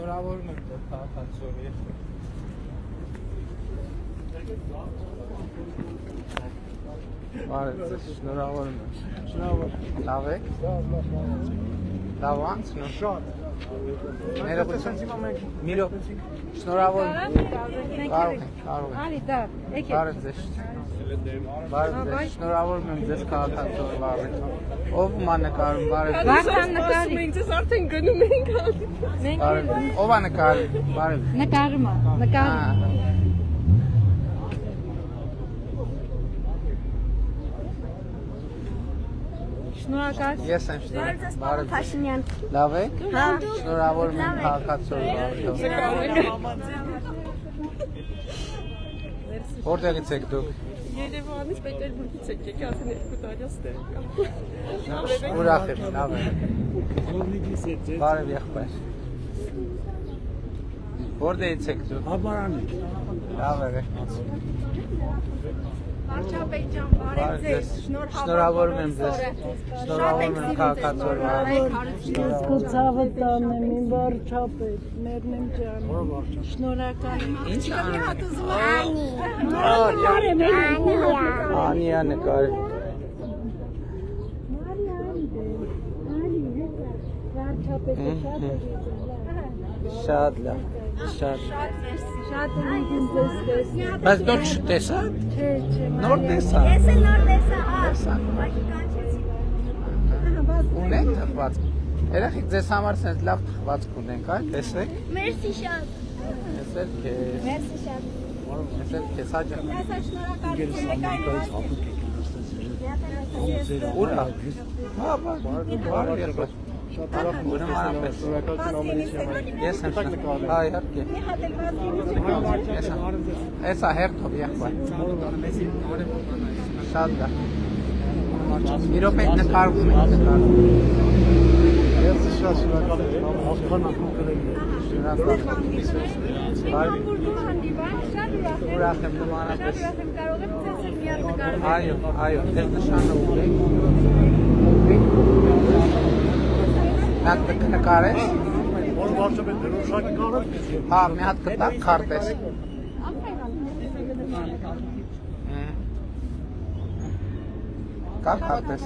Շնորհավորում եմ ձեր քաղաքացիորի։ Բարև ձեզ, շնորհավորում եմ։ Լավ եք։ Լավ անցնում։ Շատ։ Ներողություն։ Մի րոպե։ Շնորհավորում եմ։ Կարող եք։ Ալի, դա, եկեք։ Բարև ձեզ։ Բարև ձեզ, շնորհավորում եմ ձեզ քաղաքացիորի վարին։ Ով ումա նկարում, բարև ձեզ։ Վարդան նկարի։ Մենք ձեզ արդեն գնում ենք ալի։ Բարև։ Ով է նկարում, բարև։ Նկարում է, նկարում։ Շնորհակալ։ Ես եմ շնորհակալ։ Բարև ձեզ։ Լավ եք։ Հա։ Շնորհավորում եմ քաղաքացիորի վարին։ Որտեղից եք դուք։ Երևանից Պետերբուրգից եք եկել, արդեն 2 տարի ստեղ կա։ Ուրախ եմ, լավ եմ։ Բարև եղբայր։ Որտեղից եք դուք։ Աբարանից։ Լավ եք։ Վարչապետ ջան, Բարև ձեզ։ Շնորհավորում եմ ձեզ։ Շնորհավորում եմ քաղաքացիորի վարին։ Ցավը տանեմ, իմ վարչապետ, մերնեմ ջան։ Շնորհակալ եմ։ Ինչ անի։ Անիա նկար։ Վարչապետը Շատ լավ։ Շատ։ շատ ուրիշ ձեզ տեսնեմ։ Բայց դու չտեսա։ Չէ, Նոր տեսա։ Ես էլ նոր տեսա, Տեսա։ բայց կանչեցի։ Ունենք թխված։ Երեխեք ձեզ համար sense լավ թխված կունենք, այ տեսեք։ Մերսի շատ։ Ես էլ քեզ։ Մերսի շատ։ Ես էլ քեզ հաջող։ Ուրա։ Հա, բարև եղբայր։ Շատ ուրախ եմ ուրախ Ես եմ շնորհակալ։ Հա, իհարկե։ Էսա հերթով եղբայր։ Շատ լավ։ Իրոք այդ նկարվում եք նկարվում։ Ես շատ շնորհակալ եմ հաղթան ակումբերին։ Շնորհակալ։ Ուրախ եմ նմանապես։ Այո, ես նշանը ուղղեք։ Նա կնկարես։ Որ վարչապետ դրոշակի կարած։ Հա, մի հատ կտակ քարտես։ Կա քարտես։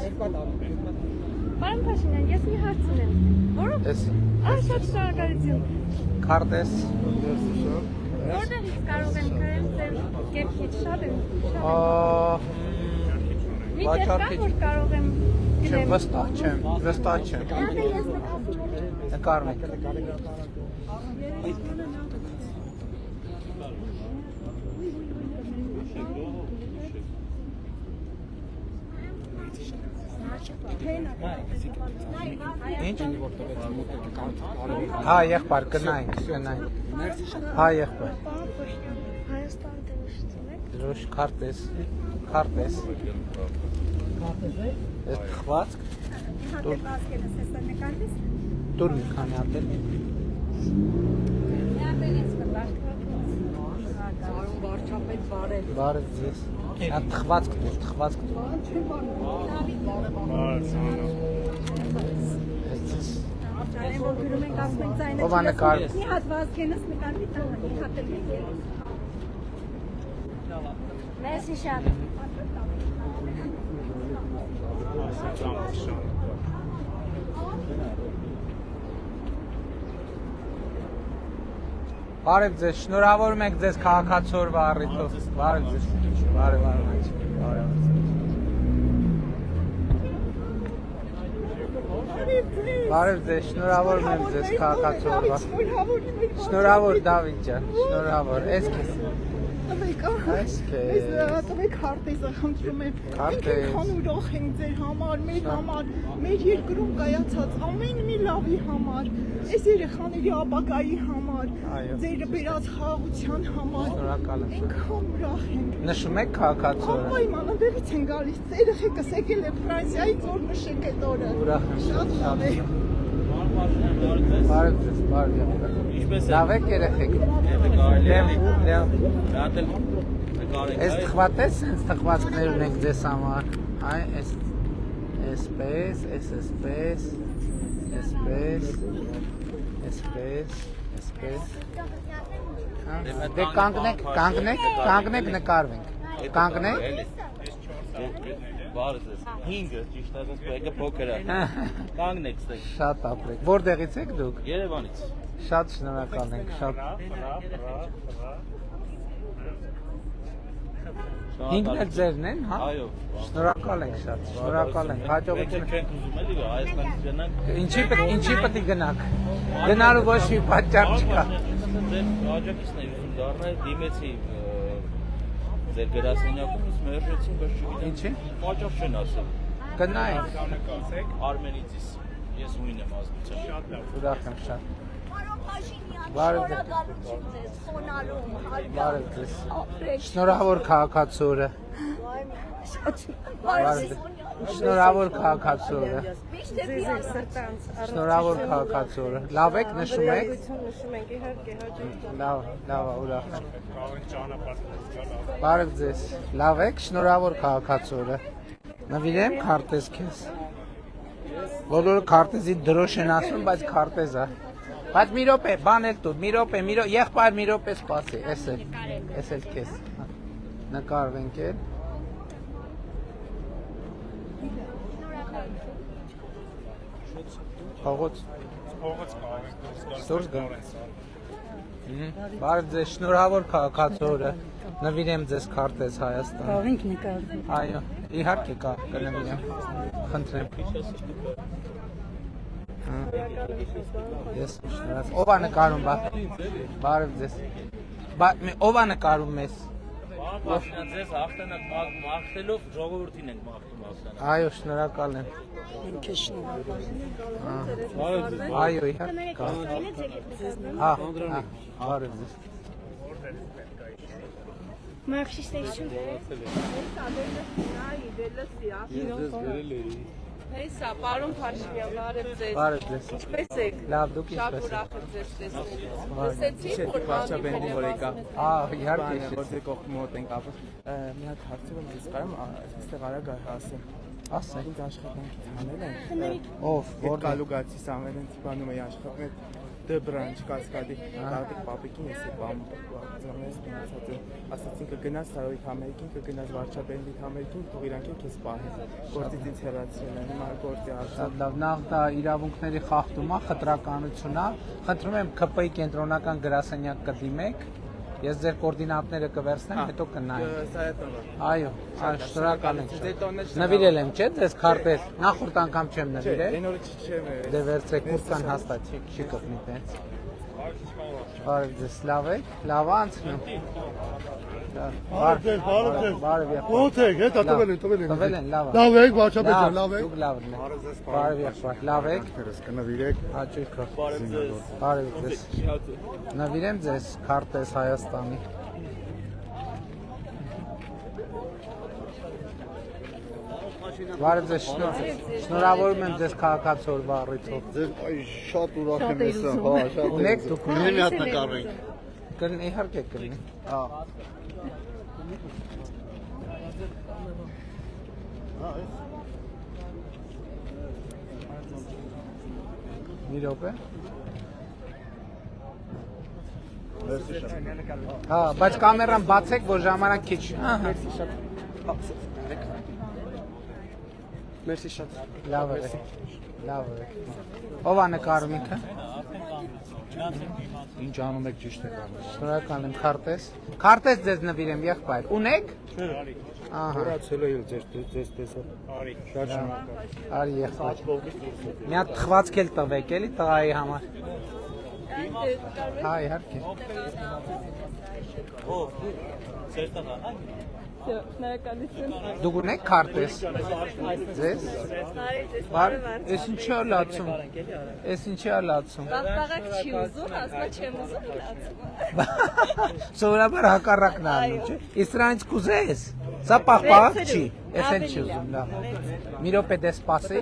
Պարոն Փաշինյան, ես մի հարց ունեմ։ Որով։ Էս Շատ շնորհակալություն։ քարտես։ Որտեղից կարող եմ գրել ձեր կերպից շատ եմ։ Մի տեղ կա, որ կարող եմ Չեմ վստահ չեմ։ Նկարում եք։ Ինչ ինձ որտեղ է մոտը կարդ։ Հա, եղբայր, գնայինք։ Հա, եղբայր։ Հայաստան դրոշտում եք։ Դրոշ քարտես։ Այդ խվածք։ Հատել վազկենս հեսա նկարվես։ Դուր մի քանի հատ էլ։ վարչապետ բարև։ Բարև ձեզ։ Նա թխվածք դուր։ Ջանեմ, որ գրում ենք ասում ենք ձայնը։ Ով է նկարում։ Մի հատ վազկենս նկարվի տանը, մի հատ էլ եկել։ Մերսի շատ։ Բարև ձեզ, շնորհավորում ենք ձեզ քաղաքացիորի առիթով։ Բարև ձեզ։ Բարև։ Բարև ձեզ, շնորհավորում եմ ձեզ քաղաքացիորի առիթով։ Շնորհավոր Դավիթ ջան, շնորհավոր։ Էս քեզ։ Տվեք քարտեզը խնդրում եմ։ Քարտեզ։ Ինքան ուրախ ենք ձեր համար, մեր երկրում կայացած ամեն մի լավի համար, այս երեխաների ապագայի համար, ձեր բերած խաղաղության համար։ Շնորհակալ եմ։ Ինքան ուրախ ենք։ Նշում եք քաղաքացիորը։ Անպայման ընդեղից են գալիս, ձեր երեխեքս եկել է Ֆրանսիայից, որ նշեք այդ օրը։ Ուրախ եմ Շատ լավ է։ Բարև ձեզ, բարև եղբայր։ Լավ եք երեխեք։ Այս թխվածես, հենց թխվածքներ ունենք ձեզ համար։ Այ, այսպես, այսպես, այսպես, այսպես, Այսպես։ Դե կանգնեք նկարվենք։ Կանգնեք։ Բարդ ես։ 5-ը ճիշտ ասած եկը փոքր է։ Կանգնեք ստեք։ Շատ ապրեք։ Որտեղից եք դուք։ Երևանից։ Շատ շնորհակալ ենք, շատ։ 5-ն էլ ձերն են, հա։ Այո։ Շնորհակալ ենք շատ, շնորհակալ ենք։ Հաջողություն։ Չենք ուզում էլի Հայաստանից գնանք։ Ինչի պետք է գնաք։ Գնալու ոչ մի պատճառ չկա։ Ձեր աջակիցն է ուզում դառնալ, դիմեցի ձեր գրասենյակում, մերժեցին, բայց չգիտեմ։ Ինչի։ Պատճառ չեն ասել։ Գնայինք։ Արմենիցից ես ույն եմ ազգության։ Շատ լավ։ Ուրախ եմ շատ։ Բարև ձեզ։ Շնորհավոր քաղաքացիորը։ Շնորհավոր քաղաքացիորը։ Շնորհավոր քաղաքացիորը։ Լավ եք, նշում եք։ Լավ, ուրախ եմ։ Բարև ձեզ։ Լավ եք, շնորհավոր քաղաքացիորը։ Նվիրեմ քարտեզ քեզ։ Բոլորը քարտեզի դրոշ են ասում, բայց քարտեզ է։ Բայց մի րոպե, բան էլ տուր, մի րոպե, եղբայր մի րոպե սպասի, էս էլ քեզ։ Նկարվենք էլ։ Փողոց դուրս գա։ Բարև ձեզ, շնորհավոր քաղաքացիորը։ Նվիրեմ ձեզ քարտեզ Հայաստան։ Կարող նկարվենք։ Այո, իհարկե կա, կնվիրեմ։ Խնդրեմ։ Ես շնորհակալ։ Ո՞վ է նկարում, բա։ Բարև ձեզ։ Ո՞վ է նկարում մեզ։ Մաշինան ձեզ հաղթանակ մաղթելով ժողովրդին ենք մաղթում հաղթանակ։ Այո, շնորհակալ եմ։ Այո, իհարկե կա։ Հա, բարև ձեզ։ Մախշիստեյշուն։ Հեսա, պարոն Փաշինյան, բարև ձեզ։ Բարև ձեզ։ Ինչպե՞ս եք։ Լավ, դուք Շատ ինչպե՞ս եք։ ուրախ եմ ձեզ տեսնելով։ Լսեցիք, որ Վարչապետի որ եկա։ Իհարկե։ Որ դե կողքի մոտ ենք ապրում։ Մի հատ հարցը որ ես կարամ այստեղ արագ ասեմ։ Ասեք։ Ինձ աշխատանքից հանել են։ Ով, Որ գալուգացի Սամվելին տիպանում է աշխատել դե բրանչ կասկադի դատիկ պապիկին ես բամ ծնես մնացած ասացին կգնաս Սարոյի համերգին կգնաս Վարչապետի համերգին թող իրանք քեզ պահեն գործից ինձ հեռացրել են հիմա գործի արժան Շատ լավ, նախ դա իրավունքների խախտում է, խտրականություն է։ Խնդրում եմ ԿՊ-ի կենտրոնական գրասենյակ կդիմեք։ Ես ձեր կոորդինատները կվերցնեմ, հետո կնայենք։ Այո, շնորհակալ եմ։ Նվիրել եմ, չէ՞, ձեզ քարտեզ։ Նախորդ անգամ չեմ նվիրել։ Այն օրը չեմ Դե վերցրեք, կուրսան հաստատ չի կպնի տենց։ Բարև ձեզ, լավ եք, լավ անցնում։ Բարև եղբայր։ Ո՞նց եք, հետո տվել են։ Լավ։ Լավ եք, Վարչապետ ջան, լավ եք։ Դուք լավն եք։ Բարև եղբայր, լավ եք։ Կնվիրեք։ Հաճույքով։ Բարև ձեզ։ Բարև ձեզ։ Նվիրեմ ձեզ քարտեզ Հայաստանի։ Բարև ձեզ, շնորհավորում եմ ձեզ քաղաքացիորվա առիթով։ Ձեր շատ ուրախ եմ եսա, հա, շատ։ Ունեք դուք Մի հատ նկարվենք։ Իհարկե կլինի։ Մի րոպե։ Հա, բայց կամերան բացեք, որ ժամանակ քիչ։ Մերսի շատ Լավ է։ Ո՞վ է նկարում ինքը։ Ինչ անում եք ճիշտ եք անում։ Շնորհակալ եմ քարտեզ։ Քարտեզ ձեզ նվիրեմ եղբայր։ Ունեք։ Ահա։ Հորացել է ձեզ տեսել։ Արի։ Շատ շնորհակալ։ Արի եղբայր։ Մի հատ խվածք էլ տվեք էլի տղայի համար։ Հա, իհարկե։ Ո՞վ։ Ձեր տղան, հա։ Շնորհակալություն։ Դուք ունեք քարտեզ։ Ձեզ։ Բարև։ Էս ինչի է լացում։ Բաղբաղակ չի ուզում, ասма չեմ ուզում լացում։ Սովորաբար հակառակն է անում, չէ՞։ Իսկ դրանից կուզես։ Սա պաղպաղակ չի։ Էս էլ չի ուզում, լավ։ Մի րոպե դե սպասի։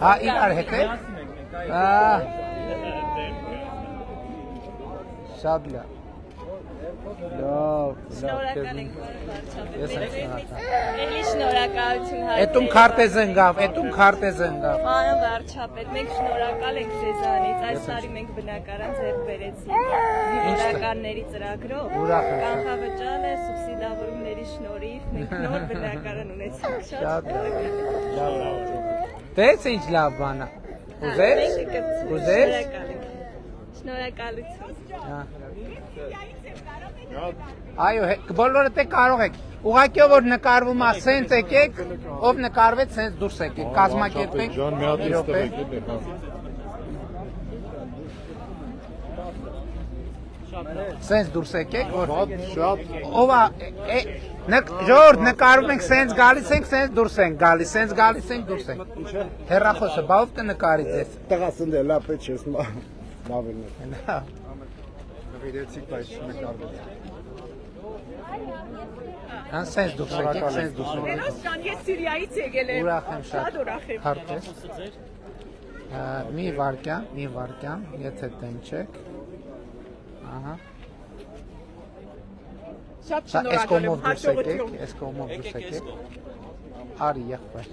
Հա, իրար հետ է։ Շատ լավ։ Լավ, Շնորհակալ ենք, պարոն վարչապետ։ Ես եմ Էլի շնորհակալություն Էտում քարտեզ ընկավ, էտում քարտեզ ընկավ։ Պարոն վարչապետ, մենք շնորհակալ ենք ձեզանից։ Այս տարի մենք բնակարան ձեռք բերեցինք բնակարանների ծրագրով։ Ուրախ եմ։ Կանխավճար է սուբսիդավորումների շնորհիվ մենք նոր բնակարան ունեցինք։ Շատ Տես ինչ լավ բան է։ Ուզես։ Ուզես։ Շնորհակալություն։ Այո, բոլորը դե կարող եք։ Ուղղակի որ նկարվում է, սենց եկեք, ով նկարվեց, սենց դուրս եկեք, կազմակերպենք։ Ջան, մի հատ ինձ տվեք։ Սենց դուրս եկեք, որ Շատ ով է, ժողովուրդ նկարվում ենք, սենց գալիս ենք, սենց դուրս ենք գալիս, սենց գալիս ենք, դուրս ենք։ Հեռախոսը, բա ով կնկարի ձեզ։ տղասն դե լավ է չես լավ է։ Լավ։ Նվիրեցիք, բայց նկարվեց։ Հա, սենց դուրս եկեք, սենց դուրս եկեք։ Ներոս ջան, ես Սիրիայից եկել եմ։ Ուրախ եմ շատ։ ուրախ եմ։ Քարտեզ։ Մի վարկյան, եթե տենչեք։ Ահա։ Շատ Այս շնորհակալ կողմով եմ, դուրս եկեք, հաջողություն։ այս կողմով դուրս եկեք։ Արի եղբայր։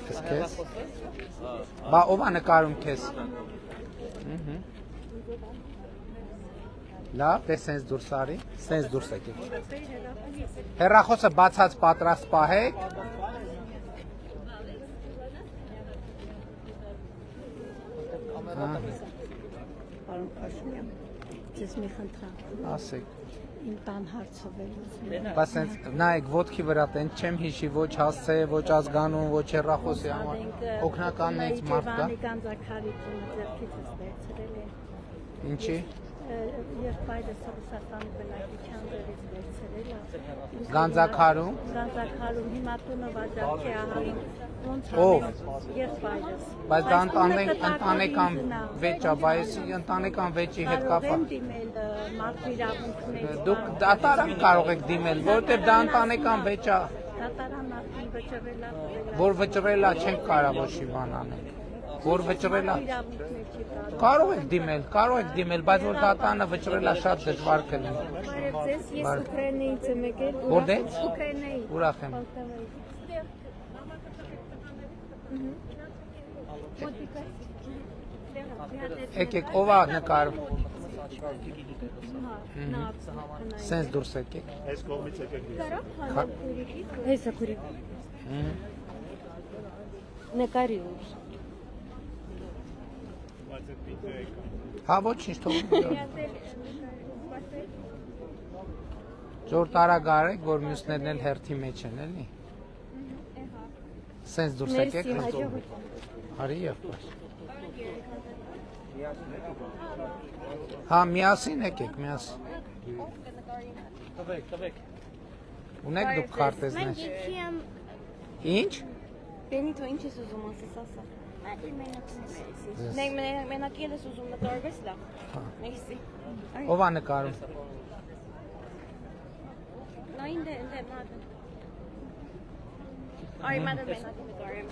Քեզ։ Բա ով է նկարում քեզ։ Լավ, դե սենց դուրս արի, սենց դուրս եկեք։ Հեռախոսը բացած պատրաստ պահեք։ Պարոն Փաշինյան, ձեզ մի խնդրեմ, Ասեք։ իմ տան հարցովելու։ Բայց սենց նայեք ոտքի վրա տենց չեմ հիշի ոչ հասցե, ոչ ազգանուն, ոչ հեռախոսի համար։ Օգնականներից մարդ կա։ Գանձակարիկին ձեռքիցս վերցրել է։ Ինչի։ Եղբայրս Ռուսաստանի բնակիչյան ձեռից վերցրել է։ Գանձակարում։ Գանձակարում հիմա տունը վաճառքի ահալին ոնց Ով։ եղբայրս։ Բայց դա ընտանեկան վեճ է, բայց ընտանեկան վեճի հետ կապված։ Դիմել մարդու իրավունքների։ Դուք դատարան կարող եք դիմել, որովհետև դա ընտանեկան վեճ է, Դատարան մարդուն վճռել է։ որ վճռել է, չենք կարող ոչի բան անել։ Որ վճռել է, Իրավունքներ չի տալու։ կարող եք դիմել, բայց որ դատարանը վճռել է շատ դժվար կլինի։ Բարև ձեզ, ես Ուկրաինայից եմ եկել։ Որտե՞ց։ Ուկրաինայից։ Ուրախ եմ։ Եկեք, ով է նկարում։ Սենց դուրս եկեք։ Այս կողմից եկեք։ Հեսա քուրի։ Նկարի ուր։ Հա, ոչինչ թող։ Ժոր տարագարեք, որ մյուսներն էլ հերթի մեջ են, էլի։ Սենց դուրս եկեք։ Արի եղբայր։ Հա, միասին եկեք, միասին։ Տվեք։ Ունեք դուք քարտեզներ։ Ինչ։ Բենիտո, ինչ ես ուզում ասես, ասա։ Մենակ ես ուզում նկարվես լավ։ Մերսի։ Ով է նկարում։ Նայն դե մադը։ Արի մադը մենակ նկարեմ։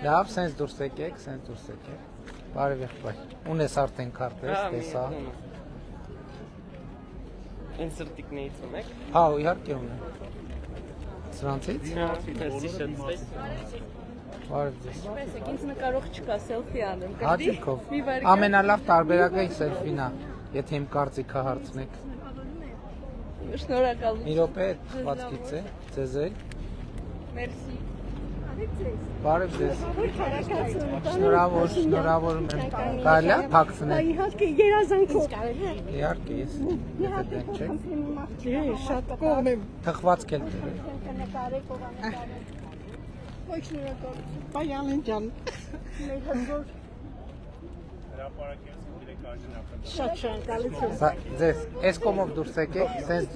Լավ, սենց դուրս եկեք, Բարև եղբայր։ Ունես արդեն քարտեզ, տեսա։ Ինսերտիկներից ունեք։ Հա, իհարկե ունեմ։ Սրանցից։ Բարև ձեզ։ Եսեք, ինձ նկարող չկա, սելֆի անեմ։ Հաճիկով։ Ամենալավ տարբերակը սելֆին է, եթե իմ կարծիքը հարցնեք։ Շնորհակալություն։ Մի րոպե, թվացքից է, ձեզ էլ։ Մերսի։ Բարև ձեզ։ Շնորհավոր եմ։ Կարելի է փակցնել։ Իհարկե երազանքով։ Իհարկե ես։ Եթե դեն չեք։ Շատ կողմ եմ։ Թխվածք էլ տվել։ Ոչ շնորհակալություն։ Բայանեն ջան։ Շատ շնորհակալություն։ Ձեզ, այս կողմով դուրս եկեք, սենց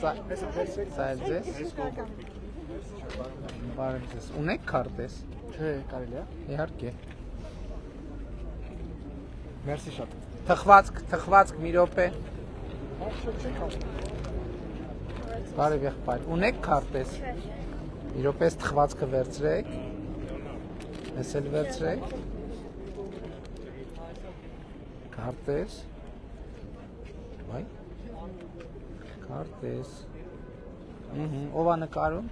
սա էլ ձեզ։ Բարև ձեզ։ Ունեք քարտեզ։ Չէ, կարելի է։ Իհարկե։ Մերսի շատ։ Թխվածք մի րոպե։ Բարև եղբայր։ Ունեք քարտեզ։ Մի րոպե թխվածքը վերցրեք։ Ես էլ վերցրեք։ Քարտեզ։ Վայ։ Քարտեզ։ Ով է նկարում։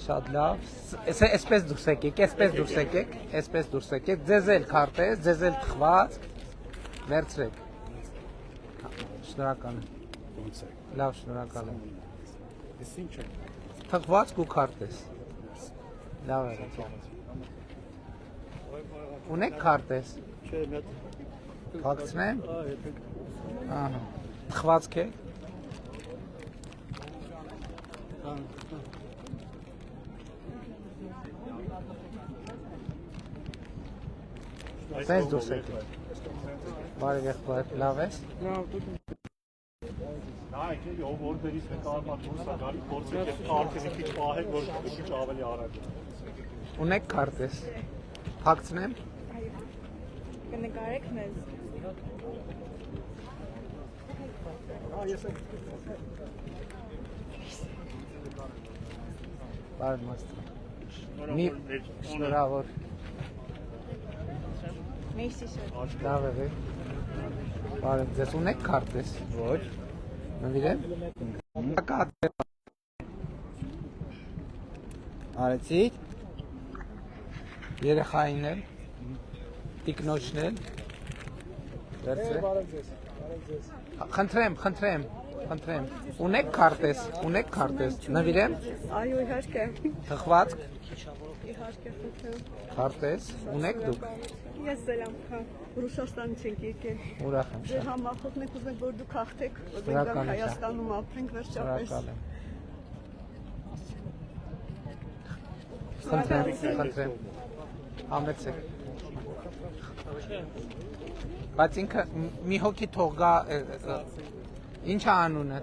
Շատ լավ։ Այսպես դուրս եկեք, այսպես դուրս եկեք, ձեզ էլ քարտեզ, ձեզ էլ թխված։ Վերցրեք։ Շնորհակալ եմ։ Լավ, շնորհակալ եմ։ Ես ինչ է։ Թխված ու քարտեզ։ Լավ է։ Ունեք քարտեզ։ Չէ, մի հատ։ Փակցնեմ։ Եթե Ահա։ Թխված է։ Սենց դուրս եկեք։ Բարև եղբայր, լավ ես։ Նա եկել ով որբերից նկարված դուրս է գալի, փորձեք այդ կարգը մի քիչ պահեք, որ մի քիչ ավելի արագ։ Ունեք քարտեզ։ Փակցնեմ։ Կնկարեք մեզ։ Բարև մաստր։ Մի շնորհավոր։ Մերսի շատ։ Լավ է։ Բարև ձեզ ունեք քարտեզ։ Ոչ։ Նվիրեմ։ Արեցի։ Երեխային էլ։ Տիկնոջն էլ։ Վերցրեք։ Բարև ձեզ։ Խնդրեմ։ Ունեք քարտեզ։ Նվիրեմ։ Այո, իհարկե։ Թխված Իհարկե, խնդրեմ։ քարտեզ ունեք դուք։ Ես սելամ քա Ռուսաստանից ենք եկել։ Ուրախ եմ Ձեր շատ։ համախոհն եք ուզում որ դուք հաղթեք, որ Շնորհակալ մենք եմ, Հայաստանում ապրենք վերջապես։ Խնդրեմ։ Համեցեք։ Բայց ինքը մի հոգի թող գա ինչ է անունը։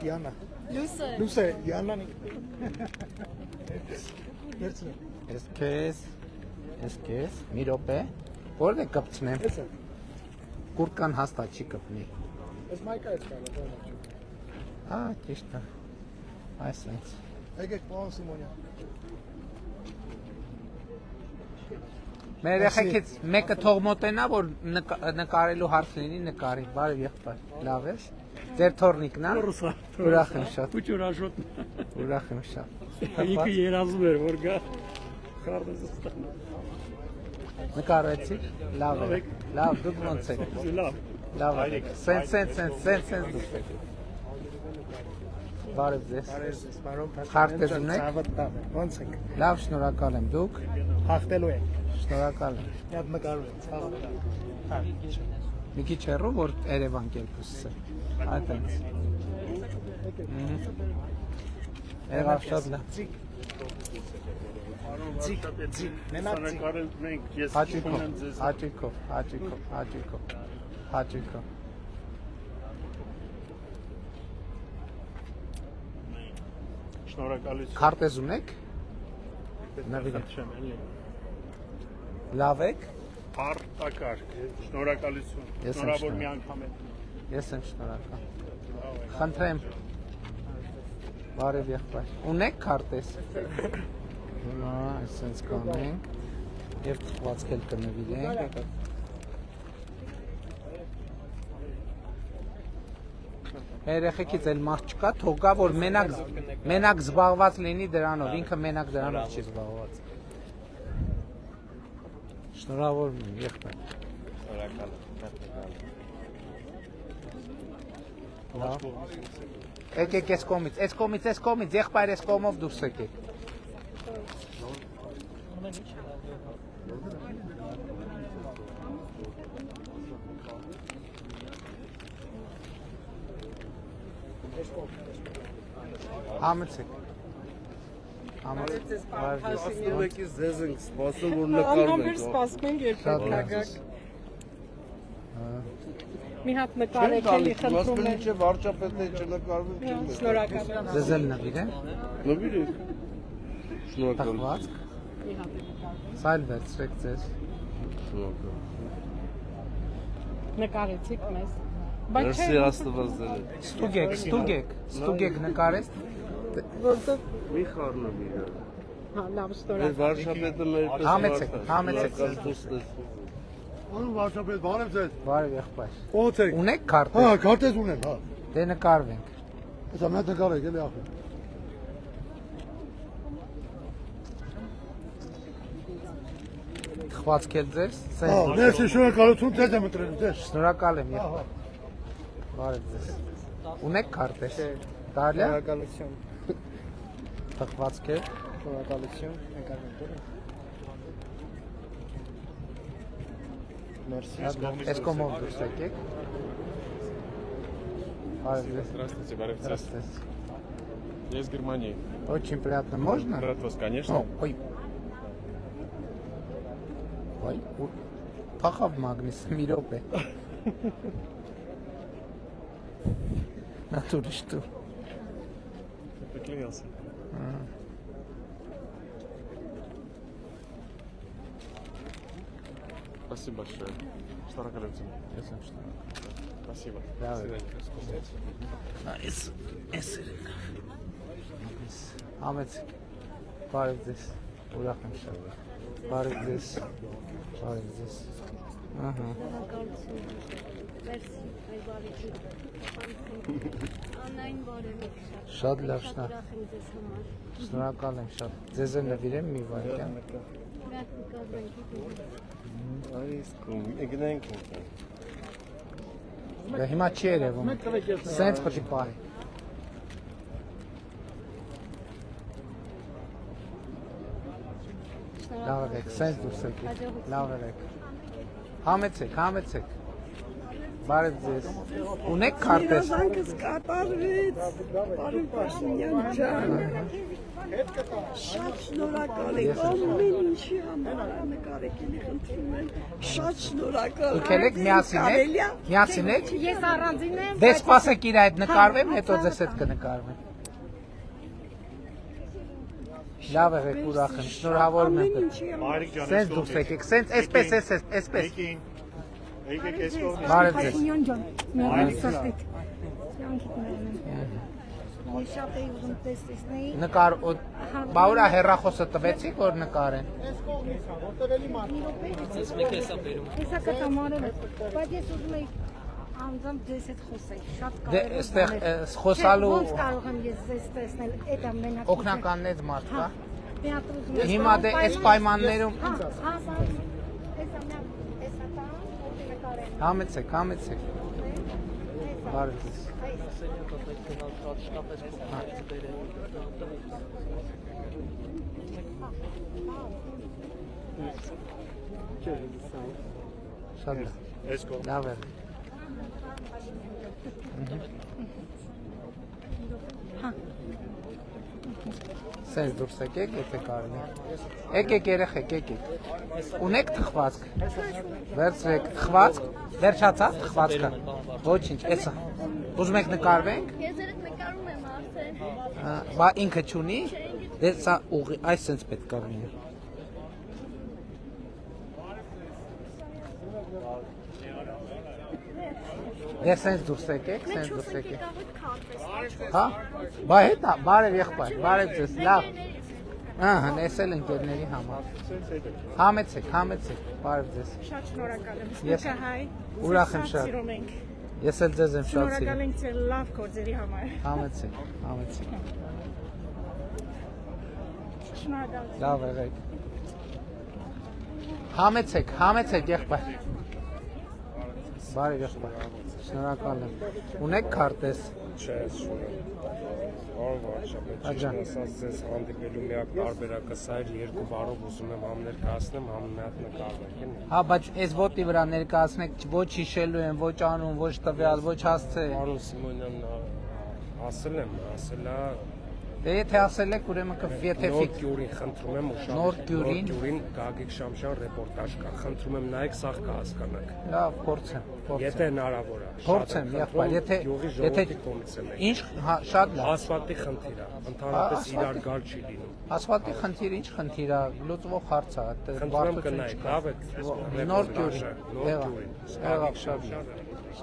Յանա։ Լուսը։ Լուսե, Յանան։ Վերցրեք։ Ես քեզ, մի րոպե։ Որտե կպցնեմ։ Էսա։ Կուրկան հաստատ չի կպնի։ Ես մայկա ես կարա, բանը։ Ճիշտ է։ Այսպես։ Եկեք, պարոն Սիմոնյան։ Մեր երեխեքից մեկը թող մոտենա, որ նկարելու հարց լինի, նկարի։ Բարև եղբայր։ Լավ ես։ Ձեր թորնիկն է։ Ուրախ եմ շատ։ Ու ճորաշոտ։ Ուրախ եմ շատ։ Ինքը երազում էր, որ գա քարտեզը ստանա։ Նկարեցիք։ Լավ է։ Լավ, դուք ոնց եք։ Լավ։ Լավ է։ Սենց դուք եք։ Բարև ձեզ։ Պարոն Քարտեզ ունեք։ Ոնց եք։ Լավ, շնորհակալ եմ։ Դուք։ Հաղթելու եք։ Շնորհակալ եմ։ Միատ նկարում եք, ցավը։ Մի քիչ հեռու, որ Երևան կերպուսս է։ Այդպես։ Եղավ շատ լավ։ Ցիկ։ Մենակ մենք ես ունեմ ձեզ։ Հաճույքով։ Շնորհակալություն։ Քարտեզ ունեք։ Նվիրեմ։ Լավ եք։ Արտակարգ։ Շնորհակալություն։ Ես եմ Շնորհավոր մի անգամ եմ։ Ես եմ շնորհակալ։ Խնդրեմ։ Բարև եղբայր։ Ունեք քարտեզ։ Հիմա այսպես կանենք եւ թխվածք էլ կնվիրենք։ Երեխեքից էլ մարդ չկա, թող գա, որ մենակ զբաղված լինի դրանով, ինքը մենակ դրանով չի զբաղված։ Շնորհավոր եղբայր։ Շնորհակալ եմ։ Եկեք այս կողմից, եղբայր այս կողմով դուրս եկեք։ Համեցեք։ Եկից ձեզ ենք սպասում, որ նկարում ենք։ Սպասում ենք երբ Շատ լավ։ գաք։ Մի հատ նկարեք էլի խնդրում եմ։ Չէ, վարչապետը չնկարվում չի։ Շնորհակալ եմ։ Ձեզ էլ նվիրեմ։ Նվիրեք։ Շնորհակալ։ Տխվածք։ Մի հատ նկար։ Սա էլ վերցրեք ձեզ։ Շնորհակալ։ Նկարեցիք մեզ։ Մերսի Աստված ձեր։ Ստուգեք նկարես։ Որտե՞ղ Մի խառնում իրար։ Հա, լավ, Մեր շնորհակալ։ վարշապետը մեր պես Համեցեք, համեցեք։ Անում վարշապետ, բարև ձեզ։ Բարև եղբայր։ Ո՞ց եք։ Ունեք Հա, քարտեզ։ քարտեզ ունեմ, հա։ Դե նկարվենք։ Հեսա մենք նկարեք, էլի ախր։ Խվածք էլ ձեզ։ Հա, ներսի շնորհակալություն ձեզ եմ ընտրել, ձեզ։ Շնորհակալ եմ եղբայր։ Բարև ձեզ։ Ունեք քարտեզ։ Տարիա։ Շնորհակալություն։ Թխվածք է։ Շնորհակալություն, նկարվենք։ Մերսի։ Այս կողմով դուրս եկեք։ Բարև ձեզ։ Здравствуйте, Барев Цес. Здравствуйте. Я из Германии. Очень приятно. Можно? Рад вас, конечно. Ой. Ой. Փախավ մագնիս մի րոպե։ Натуре что? Поклянился. Спасибо большое. Шнуроколюбцем. Спасибо. Да, До свидания. Ամեց բարև ձեզ։ Ուրախ եմ շատ։ Բարև ձեզ։ Բարև ձեզ։ Ահա։ Մերսի, այ բարի։ Անային բարև եք շատ։ Շատ լավ շնորհ։ Ուրախ եմ ձեզ համար։ Շնորհակալ եմ շատ։ Ձեզ էլ նվիրեմ մի վայրկյան։ Մենք նկարվենք։ Գնանք։ Դա հիմա չի երևում։ Սենց պետք է պահի։ Լավ եք, սենց դուրս եկեք։ Լավ եք։ Համեցեք, համեցեք։ Բարև ձեզ։ Ունեք քարտեզ։ Երազանքս կատարվեց, բարև Փաշինյան ջան։ Շատ շնորհակալ եք, ամեն ինչի համար նկարեք, էլի խնդրում եմ, շատ շնորհակալ։ Դուք եք միասին եք։ Միասին եք։ Ես առանձին եմ։ Դե սպասեք իր այդ նկարվեմ, հետո ձեզ հետ կնկարվեմ։ Լավ եք, ուրախ եմ, շնորհավորում եմ։ Մայրիկ ջան, Սենց դուրս եկեք, սենց, այսպես, այսպես։ Եկին։ Եկեք այս կողմից։ Բարև ձեզ։ Փաշինյան ջան, մերսի սրտից։ Յանքիդ մերն եմ։ Ես շատ էի ուզում տեսնեի։ Նկար, բա ուրա հեռախոսը տվեցիք, որ նկարեն։ Հեսա կտամարել է, բայց ես ուզում էի անձամբ ձեզ հետ խոսել, շատ Դե կարևոր։ այստեղ խոսալու Ոնց կարող եմ ես ձեզ տեսնել, այդ է մենակ։ օգնականներից մարդ կա։ Թեատր ուզում եմ։ Հիմա դե այս պայմաններում Հեսա միակ, հեսա տան, նկարեն։ համեցեք, համեցեք։ Բարև ձեզ։ Շատ լավ։ Այս կողմից։ Լավ է։ Սենց դուրս եկեք, եթե կարելի։ Եկեք երեխեք, եկեք։ Ունեք թխվածք։ Վերցրեք թխվածք, վերջացավ թխվածքը։ Ոչինչ, էսա։ Ուզում եք նկարվենք։ Ես երդ նկարում եմ արդեն։ Բա ինքը չունի։ Դե սա ուղի, այս սենց պետք է լինի։ Դե սենց դուրս եկեք, սենց դուրս եկեք։ Հա? Բա հետա, բարև եղբայր, բարև ձեզ, լավ։ Ահա, էսել ընկերների համար։ Համեցեք, համեցեք, բարև ձեզ։ Շատ շնորհակալ եմ։ Ես Հայ։ ուրախ եմ շատ։ Սիրում ենք։ Ես էլ ձեզ եմ շատ Շնորհակալ սիրում։ ենք ձեր լավ գործերի համար։ Համեցեք, համեցեք։ Շնորհակալ։ Լավ եղեք։ Համեցեք, համեցեք եղբայր։ Բարև եղբայր։ Շնորհակալ եմ։ Ունեք քարտեզ։ Չէ, Աջան։ ասած ձեզ հանդիպելու միակ տարբերակը սա էր, երկու բառով ուզում եմ համ ներկայացնեմ, համ մի հատ նկարվեք, էլի։ Հա, բայց այս ոտի վրա ներկայացնեք ոչ հիշելու են, ոչ անուն, ոչ տվյալ, ոչ հասցե։ Պարոն Սիմոնյան, ասել եմ, ասելա Դե եթե ասել եք, ուրեմն եթե նոր գյուրին խնդրում եմ Նոր ուշադրություն, գյուրին։ գյուրին Գագիկ Շամշյան ռեպորտաժ կա, խնդրում եմ նայեք, սաղ կհասկանաք։ լավ, փորձեմ, Եթե հնարավոր է։ Փորձեմ, եղբայր, եթե ինչ, հա, շատ լավ։ ասֆալտի խնդիր է, ընդհանրապես իրար գալ չի լինում։ Ասֆալտի խնդիր ինչ խնդիր է, լուծվող հարց է, Խնդրում կնայեք, լավ է։ Նոր գյուրին, Նոր գյուրին։ եղավ, շատ լավ,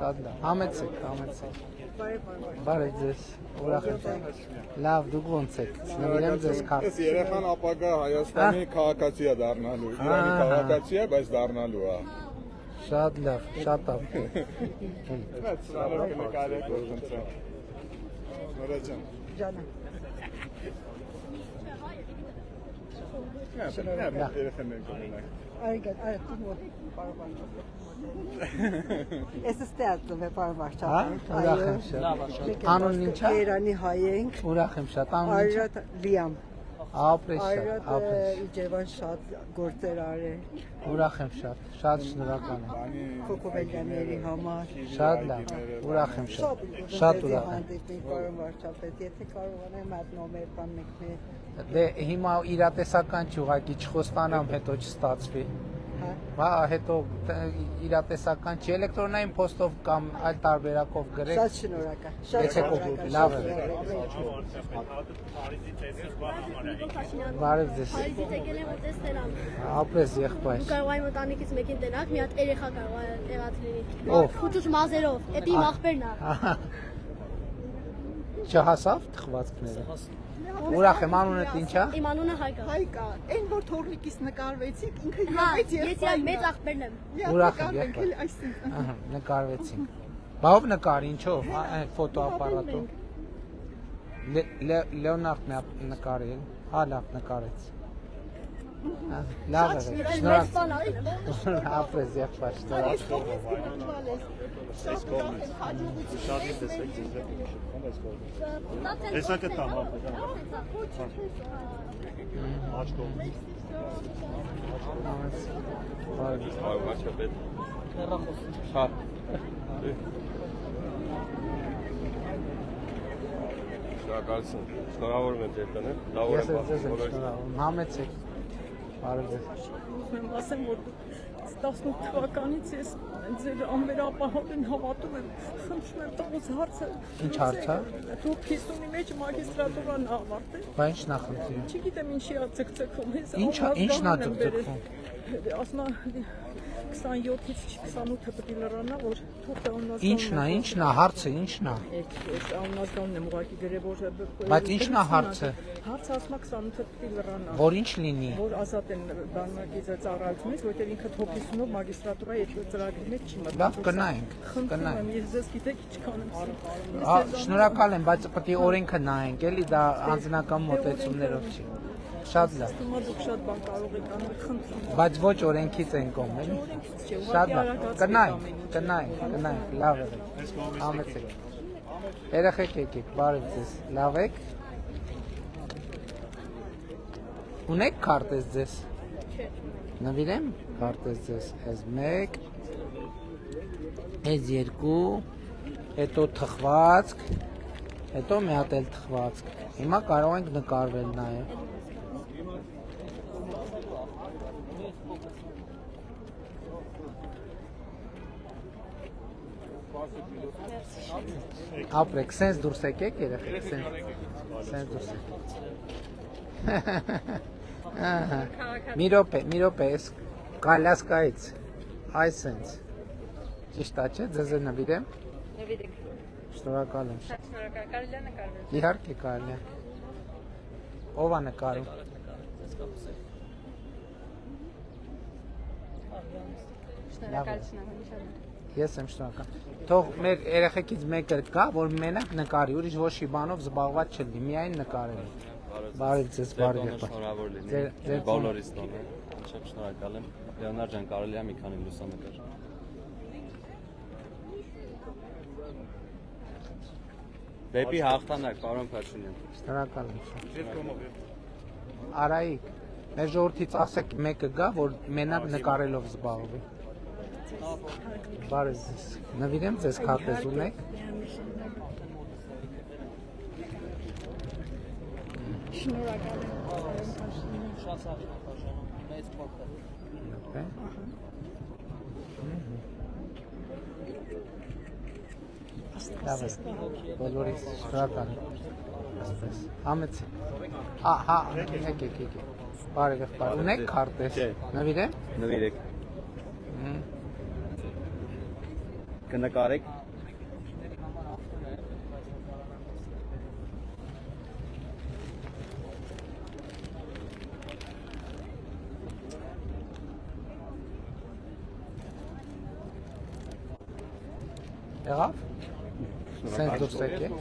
շատ լավ, համեցեք, համեցեք։ Բարև ձեզ։ Ուրախ եմ։ Լավ, դուք ոնց եք։ Նվիրեմ ձեզ քարտեզ։ Այս երեխան ապագա Հայաստանի քաղաքացի է դառնալու։ Իրանի քաղաքացի է, բայց դառնալու է։ Շատ լավ, շատ լավ։ Սարով նկարեք որ խնդրեմ։ Նորա ջան։ Ջանա։ Երեխաներ կողմնակ։ Այգա, այ Ես ստեղծում եմ բարվարչապետ։ Հա, ուրախ եմ շատ։ Անունն ի՞նչ է։ Երանի հայ ենք։ Ուրախ եմ շատ։ Անունն ի՞նչ է։ Այրատ Լիամ։ Ապրես շատ, Այրատ ապրես։ Իջևան շատ գործեր արել։ Ուրախ եմ շատ, շատ շնորհակալ եմ։ Քոկոբելյանների համար։ Շատ լավ, ուրախ եմ շատ, շատ ուրախ եմ։ Բարվարչապետ, եթե կարողանամ այդ նոմեր կամ մեկներ։ Դե հիմա իրատեսական չի ուղղակի չխոստանամ, հետո չստացվի։ Հա, հետո իրատեսական չի, էլեկտրոնային փոստով կամ այլ տարբերակով գրեք։ Շատ շնորհակալ։ Շատ շնորհակալ։ Լավ է։ Բարև ձեզ։ Փարիզից եկել եմ ուտեստել ամ։ Ապրես եղբայր։ Դու կարող եմ ընտանիքից մեկին տնակ, մի հատ երեխա կարող է եղած լինի։ Ով։ Խուճուճ մազերով, դա իմ աղբերն է։ Չհասավ թխվածքները։ Ուրախ եմ, անունդ ի՞նչ է։ Իմ անունը Հայկ է։ Հայկա, այն որ թորնիկից նկարվեցիք, ինքը Հա, իրավից ես իմ մեծ աղբերն եմ։ Ուրախ եմ եղբայր։ Ահա, նկարվեցինք։ Բա ով նկար, ինչով, այն ֆոտոապարատով։ Լեոնարդն է նկարել, հա լավ նկարեց։ Լավ է, շնորհակալ։ Ապրես եղբայր, շնորհակալ։ Հեսա կտամ, աչքով։ Վարչապետ։ Հա։ Շնորհակալություն։ Շնորհավորում եմ ձեր տնը։ Լավ Ես ձեզ եմ շնորհավորում։ Համեցեք։ Բարև ձեզ։ Ուզում ասեմ, որ 18 թվականից ես ձեր ամենապահովին հավատում եմ, խնդրում եմ տղուս հարցը։ Ինչ հարց է։ Դուք 50-ի մեջ մագիստրատուրան ավարտել։ Բա ի՞նչն է խնդիրը։ Չգիտեմ ինչի է ցկցկում։ Ինչն է ցկցկում։ Ասма 27-ից 28-ը պետք է լրանա, որ թողը աննազգան։ Ինչն է, հարցը ինչն է։ Ես աննազգանն եմ ուղղակի գրել, որ Բայց ինչն է հարցը։ Հարցը ասма 28-ը պետք է լրանա։ Որ ինչ լինի։ Որ ազատ են բանագիծը ծառայությունից, որտեղ ինքը թոփ 50-ով մագիստրատուրա եթե ծրագրի մեջ չի մտնում։ Լավ կնայենք, կնայենք։ Ես ձեզ գիտեք ինչքան եմ։ Շնորհակալ եմ, բայց պետք է օրենքը նայենք, էլի դա անձնական մոտեցումներով չի։ Շատ լավ։ Հիմա դուք շատ բան կարող եք անել, խնդրում։ Բայց ոչ օրենքից են կողմ, էլի։ Շատ լավ։ Կնայենք, լավ է։ Համեցեք։ Երեխեք եկեք, բարև ձեզ։ Լավ եք։ Ունեք քարտեզ ձեզ։ Նվիրեմ քարտեզ ձեզ։ Այս 1, այս 2, հետո թխվածք, հետո մի հատ էլ թխվածք։ Հիմա կարող ենք նկարվել նաև։ Ապրեք, սենց դուրս եկեք երեխեք, սենց դուրս եկեք։ Մի րոպե, ես Կալյասկայից, այ սենց։ Ճիշտ է, չէ, ձեզ է նվիրեմ։ Նվիրեք։ Շնորհակալ եմ։ Շատ շնորհակալ, կարելի է նկարվել։ Իհարկե կարելի է։ Ով է նկարում։ Շնորհակալություն եմ շատ։ Ես եմ շնորհակալ։ Թող մեր երեխեքից մեկը կա, որ մենակ նկարի, ուրիշ ոչ մի բանով զբաղված չլինի, միայն նկարել։ Բարև ձեզ, բարև եղբայր։ Շնորհավոր լինի։ Ձեր բոլորիս տոնը։ Շատ շնորհակալ եմ։ Լեոնարդ ջան, կարելի է մի քանի լուսանկար։ Դեպի հաղթանակ, պարոն Փաշինյան։ Շնորհակալ եմ։ Արայիկ, մեր ժողովրդից ասեք մեկը գա, որ մենակ նկարելով զբաղվի։ Բարև ձեզ։ Նվիրեմ ձեզ քարտեզ ունեք։ Շնորհակալ եմ։ Շատ սաղ մեծ փոքր։ Լավ է, բոլորիս շնորհակալ եմ։ Ասպես, համեցեք։ Հա, եկեք։ Բարև եղբայր, ունեք քարտեզ։ Նվիրեմ։ Նվիրեք։ Կնկարեք։ Եղավ։ Սենց դուրս եկեք։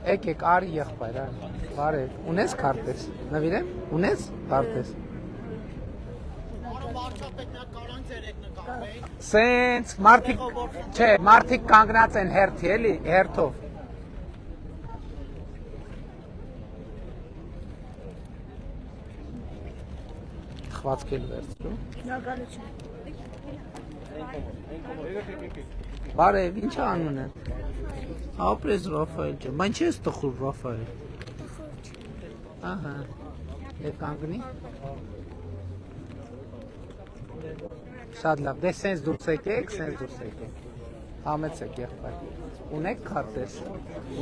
Եկեք, արի եղբայր, արի։ Բարև։ Ունես քարտեզ։ Նվիրեմ։ Ունես քարտեզ։ Սենց մարդիկ, չէ, մարդիկ կանգնած են հերթի, էլի, հերթով։ Խվածքել վերցրու։ Բարև, ինչ անուն է։ Ապրես Ռաֆայել ջան, բան չես տխուր Ռաֆայել։ Ահա։ Եվ կանգնի։ Շատ լավ, դե սենց դուրս եկեք, սենց դուրս եկեք։ Համեցեք եղբայր։ Ունեք քարտեզ։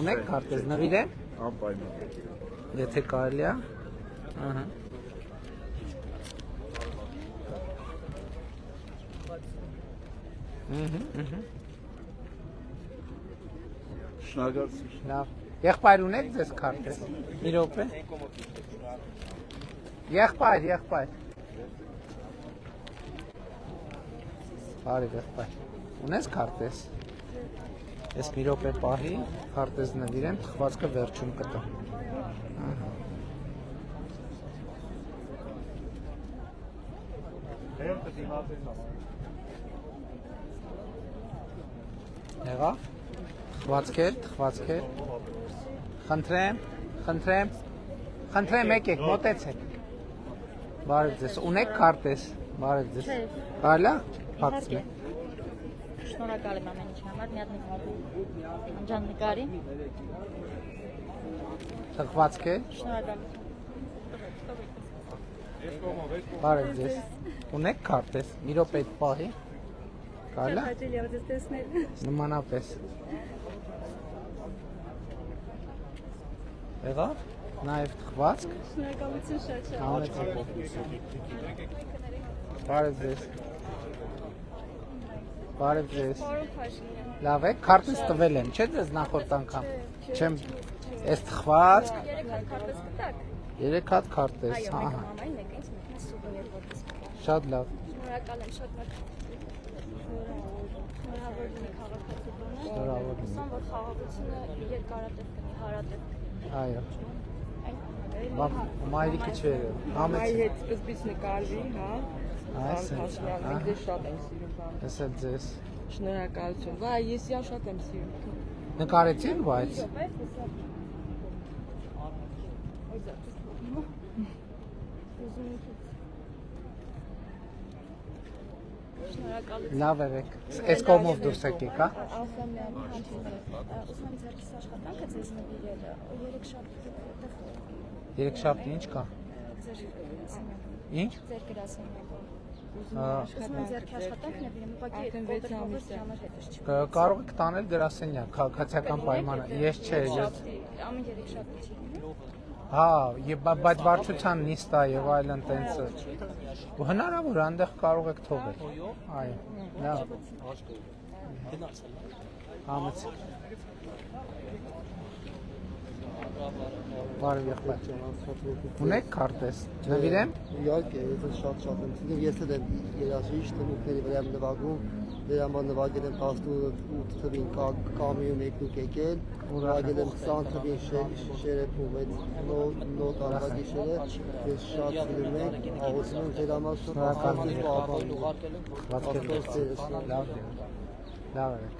Ունեք քարտեզ, նվիրեմ։ Անպայման։ Եթե կարելի է։ Ահա։ Շնորհակալություն։ Լավ։ Եղբայր ունեք ձեզ քարտեզ։ Մի րոպե։ Եղբայր։ Բարև եղբայր։ Ունես քարտեզ։ Ես մի րոպե պահի, քարտեզ նվիրեմ, թխվածքը վերջում կտա։ Ահա։ Եղավ։ Թխվածքեր։ Խնդրեմ, եկեք, մոտեցեք։ Բարև ձեզ, ունեք քարտեզ։ Բարև ձեզ։ Կարելի է փակցնել։ Շնորհակալ եմ ամեն ինչի համար, մի հատ նկարի։ Անջան նկարի։ Թխվածքեր։ Շնորհակալ։ Բարև ձեզ։ Ունեք քարտեզ։ Մի րոպե պահի։ Կարելի է։ Հաճելի է ձեզ տեսնել։ Նմանապես։ Եղավ։ Նաև թխվածք։ Շնորհակալություն շատ։ Բարև ձեզ։ Լավ է, քարտեզ տվել եմ, չէ՞ ձեզ նախորդ անգամ։ Չեմ, այս թխվածք։ 3 հատ քարտեզ, ահա։ Շատ լավ։ Շնորհակալ եմ շատ մեծ։ Շնորհավոր լինի քաղաքացիությունը։ Շնորհավոր լինի։ Հուսամ, որ խաղաղությունը երկարատև կնի, հարատև կնի։ Այո։ Մայրիկի չէր։ Մայրի հետ սկզբից նկարվի, հա։ Այս է։ Մենք դե շատ ենք սիրում, հա։ Ես էլ ձեզ։ Շնորհակալություն։ Վայ, ես իա շատ եմ սիրում։ Նկարեցին, բայց։ Լավ եք։ Այս կողմով դուրս եկեք, հա։ Ալֆամյան, ուսման ձեռքիս աշխատանքը ձեզ նվիրել է, 3 շաբթի Երեք շաբթի ինչ կա։ Ինչ։ ձեր գրասենյակում։ Ահա։ Ուսման ձեռքի աշխատանքն է բերեմ, ուղղակի այդ կոտրվողից համար հետս չի։ Կարող եք տանել գրասենյակ, քաղաքացիական պայմանը։ Ես չէ, ես։ Ամեն 3 շաբթի չի։ Հա, բայց վարչության նիստ է եւ այլն տենց։ Ու հնարավոր այնտեղ կարող եք թողել։ Այո։ Լավ։ Համեցեք։ Բարև եղբայր։ Ունեք քարտեզ։ Նվիրեմ։ Իհարկե, ես շատ եմ ցույց ես էլ երաժիշտ տունուկների վրա եմ նվագում, դրա համար նվագել եմ 18 թվին կամիում եկնուկ եկել, նվագել եմ 20 թվին շերեփում այդ նոտ արտագիշերը, ես շատ սիրում եմ, աղոթում եմ ձեր համար լավ եք,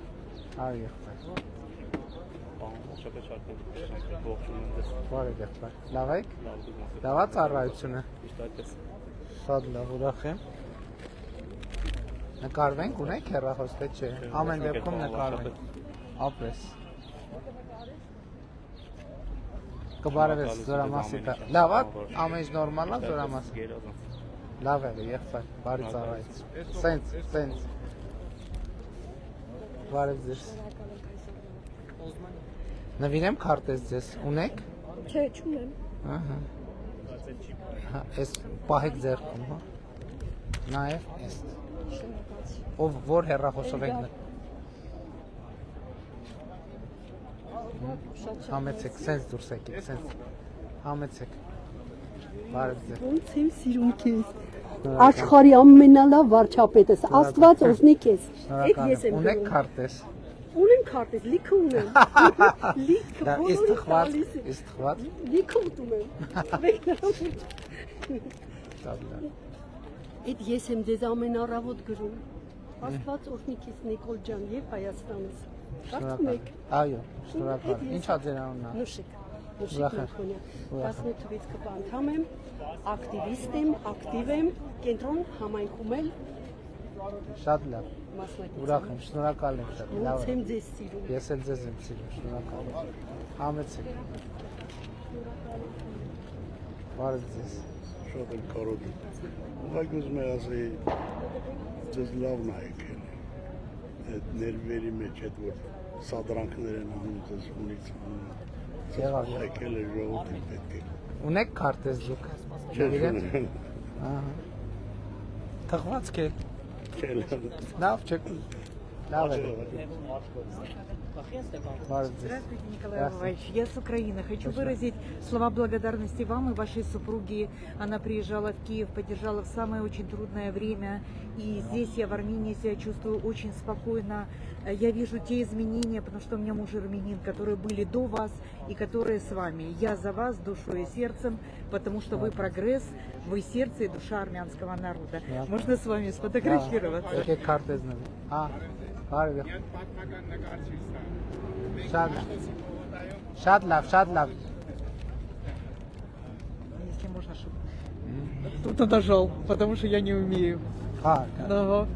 արի եղբայր։ Բարև եղբայր, լավ եք, լավ է ծառայությունը, շատ լավ, ուրախ եմ, նկարվենք, ունեք հեռախոս, թե չէ, ամեն դեպքում նկարվենք, ապրես, կբարևես զորամասի, լավ է, ամեն ինչ նորմալ է զորամասի, լավ է եղբայր, բարի ծառայություն, սենց, բարև ձեզ, նվիրեմ քարտեզ ձեզ, ունեք։ Չէ, չունեմ։ Ահա։ Այս պահեք ձեռքում, հա։ Նաև այս։ Ով որ հեռախոսով եք։ Համեցեք, սենց դուրս եկեք, սենց։ Համեցեք։ Բարև ձեզ։ Ոնց եմ սիրում քեզ։ Աշխարհի ամենալավ վարչապետս, Աստված օգնի քեզ։ Շնորհակալ եմ։ Ունեք քարտեզ։ Ունեմ քարտեզ, լիքը ունեմ։ Լիքը Դա բոլորը իստղված, տալիս եմ։ իստղված։ Լիքը ուտում եմ։ Մեկնարով։ Շատ լավ։ Այդ ես եմ ձեզ ամեն առավոտ գրում։ Աստված օրհնի քեզ Նիկոլ ջան եւ Հայաստանս։ Կարծում եք։ Այո, շնորհակալ։ Ինչա ձեր անունը։ Նուշիկ։ Նուշիկ Մախոնյան։ 18 թվից կպանդամ եմ, ակտիվիստ եմ, ակտիվ եմ, կենտրոն համայնքում եմ Շատ լավ։ մասնակից։ Ուրախ եմ, շնորհակալ եմ շատ։ Լավ։ Ոնց եմ ձեզ սիրում։ Ես էլ ձեզ եմ սիրում, շնորհակալ եմ։ Համեցեք։ Բարև ձեզ։ Շատ եմ կարոտում։ Ուղղակի ուզում եմ ասել, ձեզ լավն ա եկել։ Այդ ներվերի մեջ այդ որ սադրանքներ են անում ձեզ ունից անում։ Եղավ։ Եկել է ժողովրդի պետք է։ Ունեք քարտեզ դուք։ Չգիտեմ։ Ահա։ Թխվածք է։ Լավ չեք։ Լավ է։ Здравствуйте, Николай Иванович. Я с Украины. Хочу выразить слова благодарности вам и вашей супруге. Она приезжала в Киев, поддержала в самое очень трудное время. И здесь я в Армении себя чувствую очень спокойно. Я вижу те изменения, потому что у меня муж армянин, которые были до вас и которые с вами. Я за вас душой и сердцем, потому что вы прогресс, вы сердце и душа армянского народа. Можно с вами сфотографироваться? Եկեք քարտեզ նվի։ Բարև։ Շատ լավ։ Если можно, чтобы... Кто-то нажал, потому что я не умею. Ага.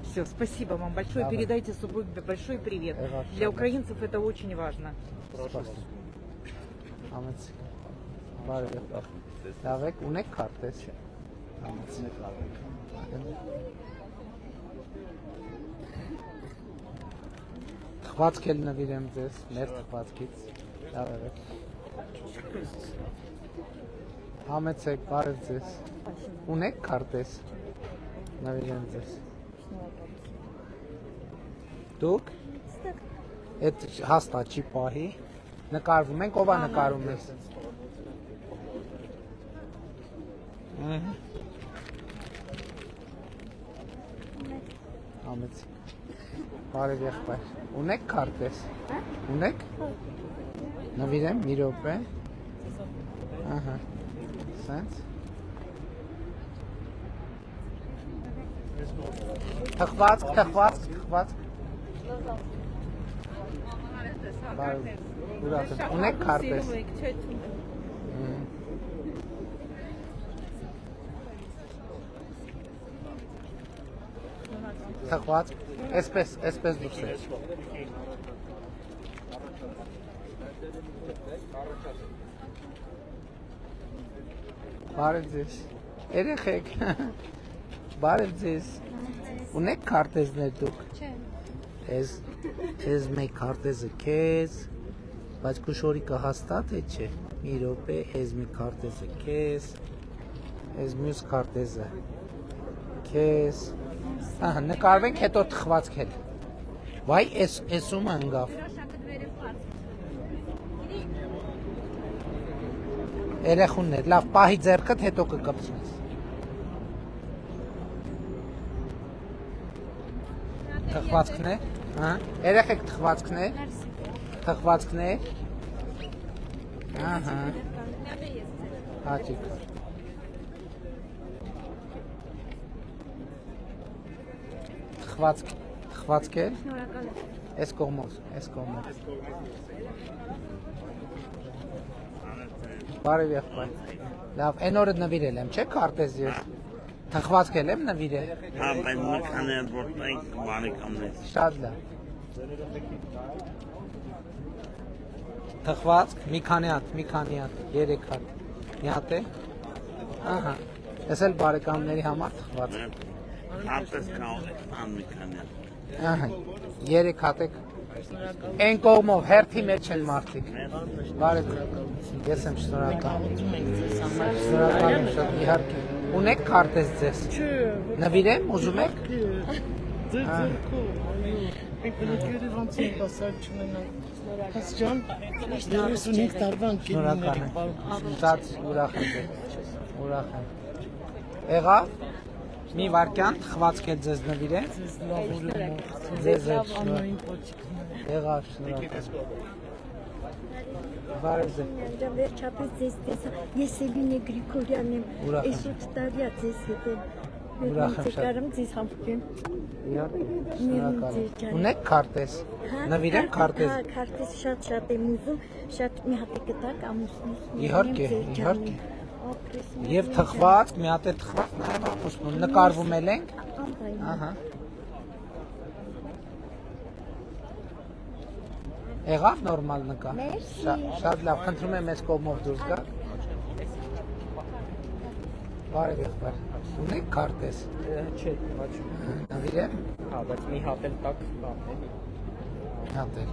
Все, спасибо вам большое. Передайте супруге большой привет. Для украинцев это очень важно. Բարև։ Լավ եք, ունեք քարտեզ։ Թխվածք էլ նվիրեմ ձեզ, մեր թխվածքից։ Լավ եք։ Համեցեք, բարև ձեզ։ Ունեք քարտեզ։ Նվիրեմ ձեզ։ Դուք։ Այդ հաստատ չի պահի։ Նկարվում ենք, ով է նկարում ես։ Համեցեք։ Բարև եղբայր։ Ունեք քարտեզ։ Ունեք։ Նվիրեմ մի րոպե։ Ահա։ Սենց։ Թխվածք։ Բարև։ Ուրախ եմ։ Ունեք քարտեզ։ Թխվածք, այսպես դուրս է։ Բարև ձեզ, երեխեք, բարև ձեզ, ունեք քարտեզներ դուք։ Ես մեկ քարտեզը քեզ, բայց քուշորիկը հաստատ է չէ, մի րոպե, ես մի քարտեզը քեզ, ես մյուս քարտեզը քեզ, նկարվենք հետո թխվածք հետ, վայ էսում ընգավ, երեխուններ, լավ, պահի ձերքդ հետո կկպցնես, թխվածքն է, երեխեք թխվածքն է, ահա, հաճիկ, թխվածք է, ես կողմոս, բարև եղբայր, լավ, են օրդ նվիրել եմ, չէ քարտեզ ես, թխվածք էլ եմ նվիրել, շատ լավ, թխվածք, մի քանի հատ, 3 հատ, մի հատ է, ահա, ես էլ բարեկամների համար թխվածք, Հատես կաղ մի քանի ահա, 3 հատ եք, են կողմով, հերթի մեջ են մարդիկ, բարև, ես եմ շնորհակալ եմ շատ իհարկե, ունեք քարտեզ ձեզ, նվիրեմ, ուզում եք, շնորհակալ եմ, շատ ուրախ եմ, եղավ, Մի վարքյան թխվածք է ձեզ նվիրեմ։ Ձեզ էլ եղավ շնորհակալ։ Բարև ձեզ։ Վերջապես ձեզ տեսա, ես Էլինե Գրիգորյան եմ, այս 8 տարի է ձեզ հետ եմ։ Ուրախ եմ շատ։ Կարամ ձեզ համբուրեմ։ Շնորհակալ։ Ունեք քարտեզ։ Նվիրեմ քարտեզ։ Հա, քարտեզ շատ եմ ուզում, շատ մի հատ կտակ ամուսնուս։ Իհարկե, իհարկե։ Եվ թխված, մի հատ է թխված, նաև ամուսնուն նկարվում ենք։ Ահա։ Եղավ նորմալ նկար։ Շատ լավ, խնդրում եմ այս կողմով դուրս գա։ Բարև եղբայր։ Ունեք քարտեզ։ Չէ, ոչ։ Նվիրեմ։ Հա, բայց մի հատ էլ տակ կա, էլի։ Հատ էլ։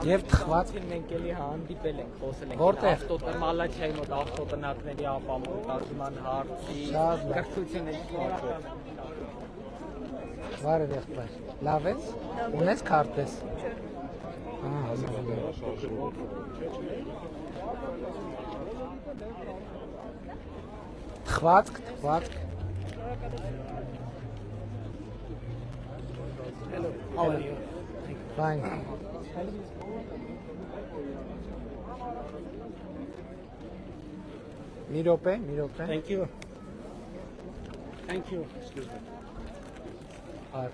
Եվ թխված մենք էլի հանդիպել ենք, խոսել ենք։ Որտեղ։ Մալաչիայի մոտ ավտոտնակների ապամոնտաժման հարցի, կրթությունը չփոխել։ Բարև եղբայր։ Լավ ես։ Ունես քարտեզ։ Թխվածք։ How are you? Fine. Մի րոպե։ Thank you. Thank you. Excuse me. Hi.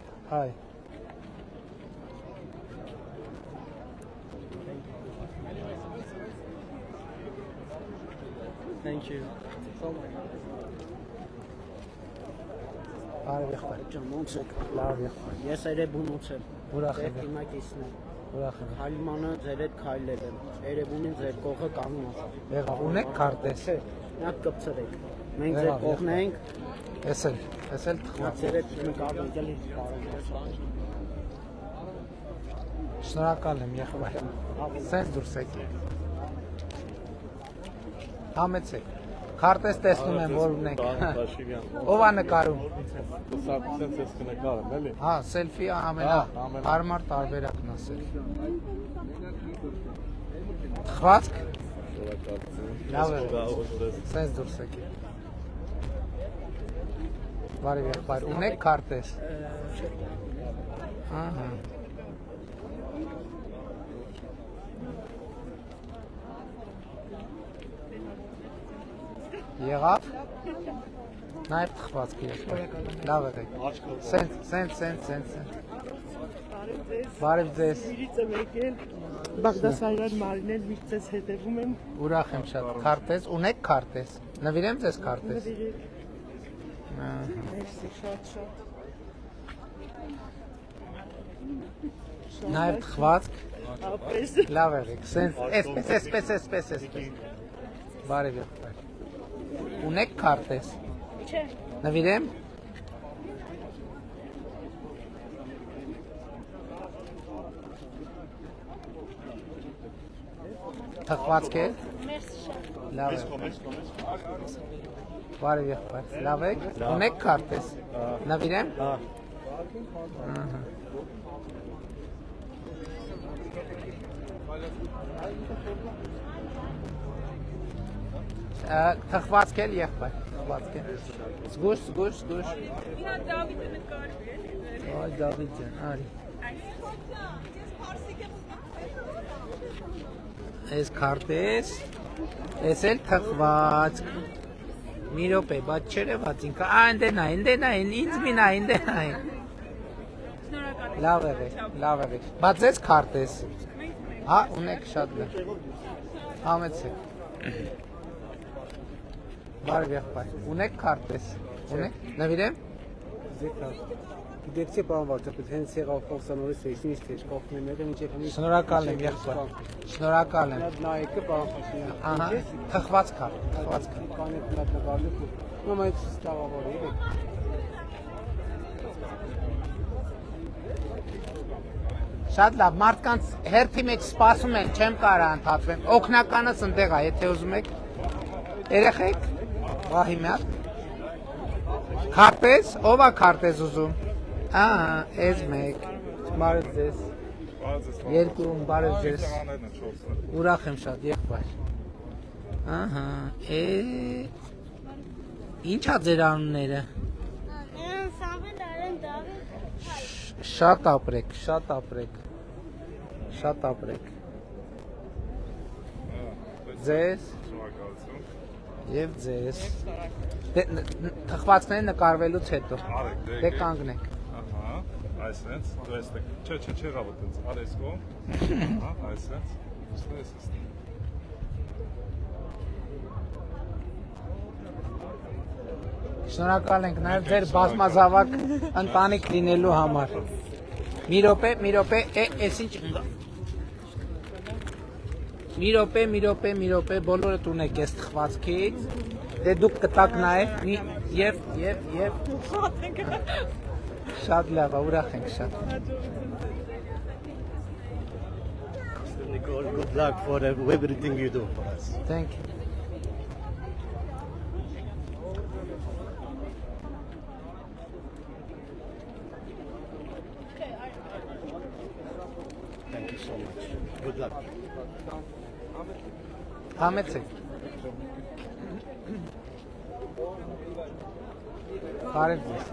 Thank you. Բարև եղբայր։ Ջան, ոնց եք։ Լավ եղբայր։ Ես Երևանից եմ։ Ուրախ եմ։ Դիմակիցն եմ։ Ուրախ եմ։ Քայլմանը ձեր հետ քայլել եմ։ Երևանին ձեր կողքը կանգնում է։ Եղավ, ունեք քարտեզ։ Չէ, նա կպցրեք։ Մենք ձեր կողքն ենք։ Ես էլ թխված։ Ձեր հետ նկարվել էլի բարով։ Շնորհակալ եմ եղբայր։ Սենց դուրս եկեք։ Համեցեք։ Քարտեզ տեսնում եմ, որ ունեք։ Ո՞վ է նկարում։ Սա սենց ես կնկարեմ, էլի։ Հա, սելֆի ամենահարմար տարբերակն է սելֆի։ Թխվածք։ Լավ է։ Սենց դուրս եկեք։ Բարև եղբայր, ունեք քարտեզ։ Ահա։ Եղավ։ Նաև թխվածք եղբայր։ Լավ եղեք։ Սենց։ Բարև ձեզ։ Իրից եմ եկել, Բաղդասարյան Մարինեն միշտ ձեզ հետևում եմ։ Ուրախ եմ շատ։ Քարտեզ, ունեք քարտեզ։ Նվիրեմ ձեզ քարտեզ։ Մերսի, շատ։ Նաև թխվածք։ Ապես։ Լավ եղեք։ Սենց, էսպես։ Բարև եղբայր։ Ունեք քարտեզ։ Չէ։ Նվիրեմ։ Թխվածք է։ Լավ է։ Բարև եղբայր։ Լավ եք։ Ունեք քարտեզ։ Նվիրեմ։ Թխվածք էլ եղբայր։ Թխվածք է։ Զգուշ։ Իրա Դավիթը նկարվի է։ Այ Դավիթ ջան, արի։ Այս քարտեզ, այս էլ թխվածք։ Մի րոպե, բայց չերևաց ինքը։ Այնտե նայ, ինձ մի նայ, այնտե նայ։ Լավ եղեք։ Բայց այս քարտեզ։ Հա, ունեք շատ լավ։ Համեցեք։ Բարև եղբայր։ Ունեք քարտեզ։ Ունեք։ Նվիրեմ։ Գիտեցի բան վարչապետ, հենց եղավ խոսանորից էսինից թե կողքն եմ եղել մինչև մի Շնորհակալ եմ եղբայր։ Շնորհակալ եմ։ նայեկը բան Ահա, թխված քար։ Կանե նկարելու։ Մամա այդ ստավավոր է։ Շատ լավ, մարդկանց հերթի մեջ սպասում են, չեմ կարա ընդհատվեմ։ Օգնականս ընդեղ է, եթե ուզում եք։ Երեխեք, վահի մի հատ։ Քարտեզ, ով է քարտեզ ուզում։ Ահա, այս մեկ։ Բարև ձեզ։ Երկում, բարև ձեզ։ Ուրախ եմ շատ, եղբայր։ Ահա, Ինչ է ձեր անունները։ Սամվել Արեն Դավիթ։ Շատ ապրեք, շատ ապրեք։ Շատ ապրեք։ Ձեզ եւ ձեզ։ Թխվածքները նկարվելուց հետո։ Դե կանգնեք։ Ահա, այսպես, դու այստեղ։ Չէ, работает։ Արես կողմ։ Ահա, այսպես։ Այսպես։ Շնորհակալ ենք նաեւ ձեր բազմազավակ ընտանիք լինելու համար։ Մի րոպե, էս ինչ։ Մի րոպե, բոլորը տունեք այս թխվածքից։ Դե դուք կտակ նաեւ եւ շատ լավ, ուրախ ենք շատ։ Nicole, good luck for everything you do for us. Thank you. Thank you so much. Good luck. Համեցեք։ Բարև ձեզ։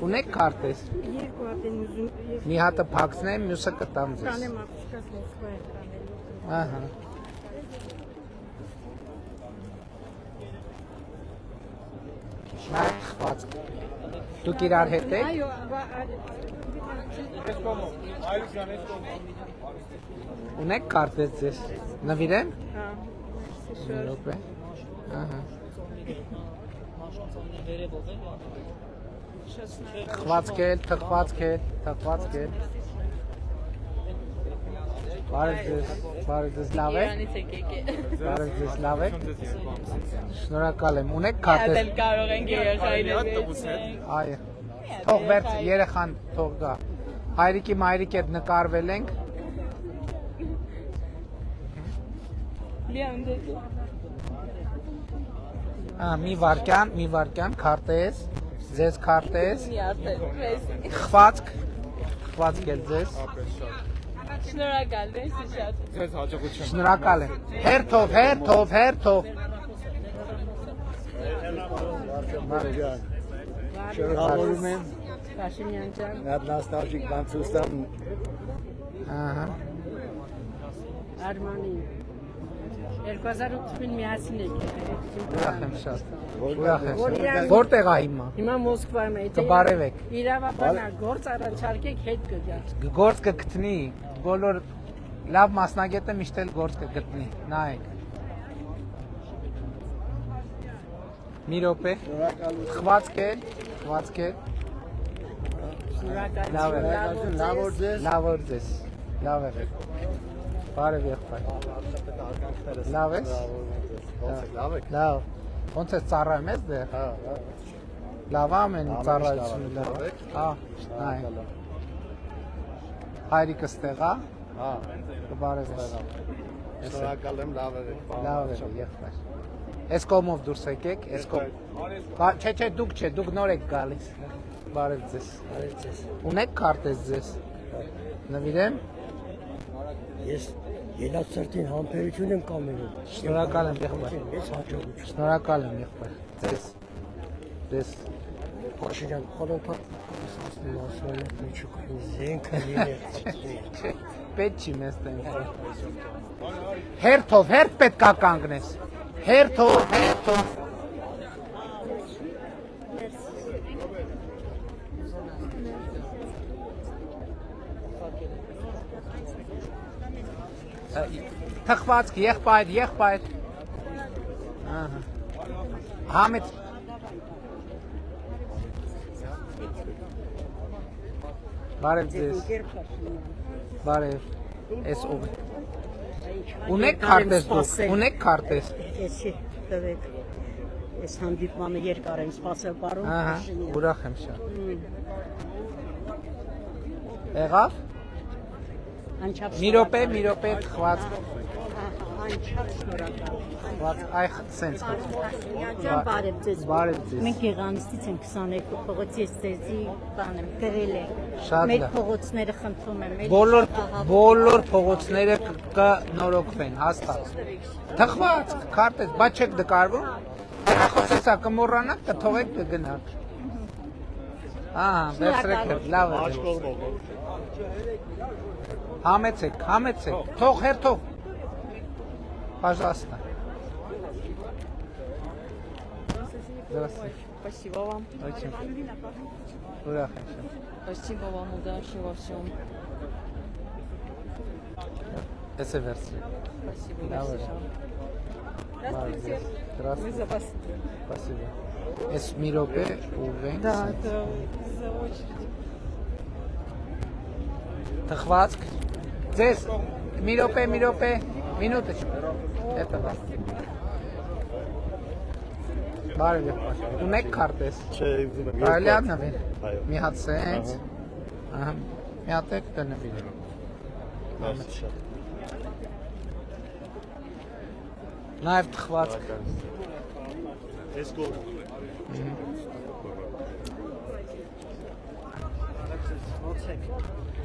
Ունեք քարտեզ։ Երկու հատ են ուզում։ Մի հատը փակցնեմ, մյուսը կտամ ձեզ։ Կանեմ ապշկաս Մոսկվա են կանելու։ Ահա։ Խված։ Դուք իրար հետ եք։ Այո, Ունեք քարտեզ ձեզ։ Նվիրեմ։ հա։ Մի րոպե։ Ահա։ Թխվածք էլ։ Բարև ձեզ, լավ եք։ Իրանից եք եկել։ Բարև ձեզ, լավ եք։ Շնորհակալ եմ։ Ունեք քարտեզ։ Հատել կարող ենք երեխային։ Այո։ Թող վերջ երեխան թող գա։ Հայրիկի մայրիկ հետ նկարվել ենք։ Լիան դեպի։ Մի վարքյան, քարտեզ, ձեզ քարտեզ, Մի արտել, խվածք էլ ձեզ, շնորհակալ եմ, շատ։ Ձեզ հաջողություն։ շնորհակալ եմ, հերթով, Շնորհավորում եմ Փաշինյան ջան։ That nostalgic band system. ահա, Արմանի 2008-ին միասին եք եկել։ ուրախ եմ շատ, որտեղ է հիմա, Հիմա Մոսկվայում է։ կբարևեք, Իրավաբան գործ առաջարկեք հետ կգա։ գործ կգտնի, բոլոր լավ մասնագետը միշտ էլ գործ կգտնի, նայեք, մի րոպե, խվածք էլ, լավ որ ձեզ, լավ եղեք, բարև եղբայր, լավ ես, լավ, ոնց ես ծառայում ես դեր, լավ ամեն ծառայությունը լավ, նայ, հայրիկը ստեղա, կբարև ես, Շնորհակալ եմ, լավ եղեք եղբայր, ես կողմով դուրս եկեք, չէ, դուք նոր եք գալիս, բարև ձեզ, ունեք քարտեզ ձեզ, նվիրեմ, Ես ելացրտին համբերություն եմ կամենում։ Շնորհակալ եմ եղբայր։ Ես հաջողություն։ Շնորհակալ եմ եղբայր։ Ձեզ։ Փաշինյան, խորհրդա ասում եմ միջուկային զենքը լինի։ Պետք չի մեզ տեն։ Հերթ պետք է կանգնես։ Հերթով։ Թխվածք, եղբայր։ Ահա։ Համետ։ Բարև ձեզ։ Բարև։ Էս ով։ Ունեք քարտեզ։ Էսի տվեք։ Այս հանդիպմանը երկար եմ սպասել պարոն Փաշինյան։ Ահա, ուրախ եմ շատ։ Եղավ։ Մի րոպե թխվածք։ Անչափ շնորհակալ։ Այ սենց։ Ջան, բարև ձեզ։ Բարև ձեզ։ Մենք Եղանցից ենք 22 փողոցի էստեզի բանեմ գրել ենք։ Շատ Մեկ լավ։ փողոցները խնդրում եմ։ Բոլոր փողոցները կնորոգվեն, հաստատ։ Թխվածք, քարտեզ, բայց չեք նկարվում։ ասեցա կմոռանաք, կթողեք կգնաք։ Վերցրեք, լավ է։ Համեցեք, թող, հերթով։ Пожалуйста. Здравствуйте. Спасибо вам. Очень. Ура, Спасибо вам, удачи во всем. Это версия. Спасибо, Давай. Здравствуйте. Здравствуйте. Мы за вас. Спасибо. Es Mirope Uven. Да, это за очередь. Тхвацк. Здесь. Mirope. Минуточку. Это да. Բարև եղբայր։ Ունեք քարտեզ։ Չէ, ուզում եմ։ Կարելի է նվիր։ Այո։ Մի հատ սենց։ Ահա։ Մի հատ է կնվիր։ Մերսի։ Նաև թխվածք։ Ես գոհ։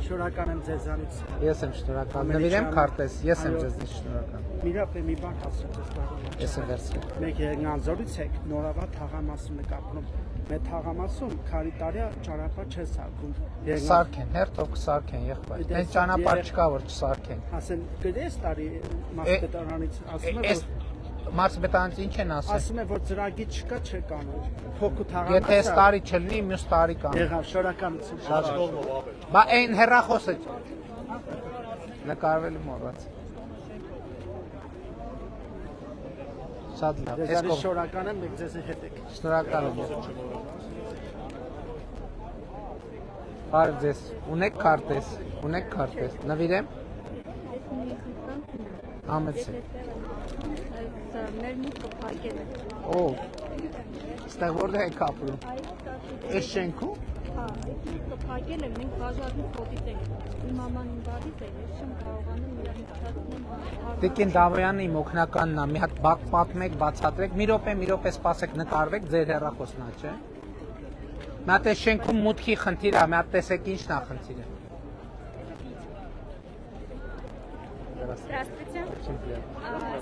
Շնորհակալ եմ ձեզանից։ Ես եմ շնորհակալ։ Նվիրեմ քարտեզ, ես եմ ձեզ շնորհակալ։ Միրապե մի բան ասեմ ձեզ կարող։ Ես եմ վերցրել։ Մեկ Եղնանձորից եք նորավա թաղամասում եք ապրում։ Մեր թաղամասում քարի տարիա ճանապարհ չես սարքում։ Սարքեն, հերթով կսարքեն եղբայր։ Մենք ճանապարհ չկա որ չսարքեն։ Ասեն գտես տարի մասպետարանից ասում է որ Մարսպետանից ինչ են ասում։ Ասում է որ ծրագիր չկա չեք անում։ Փոքր թաղամասը։ Եթե այս տարի չլինի, մյուս տարի կան։ Եղավ, շնորհակալություն։ Բա այն հեռախոսը նկարվել մոռաց։ Շատ լավ։ Ձեզ շնորհակալ եմ, մեկ ձեզ հետ եք։ Շնորհակալ եմ։ Բարև ձեզ։ Ունեք քարտեզ։ Նվիրեմ։ Համեցեք։ Մեր մուտքը փակել է։ Օ։ Ստեղ որտեղ եք ապրում։ Այս շենքում։ Հա, մուտքը փակել է, մենք բաժարի փոքրից ենք։ Իմ մաման իմ բարից է, ես չեմ կարողանում իրար մտածել։ Տիկին Դավոյանը իմ օգնականն է, մի հատ պատմեք, բացատրեք, մի րոպե սպասեք, նկարվեք, ձեր հեռախոսն է, չէ՞։ Մի հատ այս շենքում մուտքի խնդիր է, մի հատ տեսեք ինչն է խնդիրը։ Здравствуйте.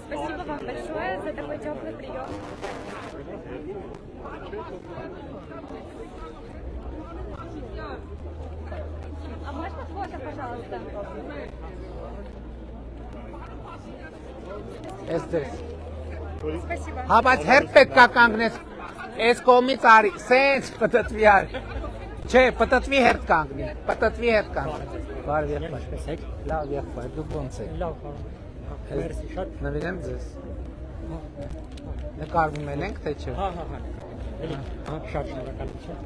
Спасибо вам большое за такой теплый прием. А можно фото, пожалуйста? Здесь. Спасибо. Հա, բայց հերթ պետք է կանգնես, այս կողմից արի, սենց պտտվի արի, չէ, պտտվի հերթ կանգնի, բարև եղբայր, լավ եղբայր, դուք ոնց եք, նվիրեմ ձեզ, նկարվում ենք, թե չէ, շատ շնորհակալություն։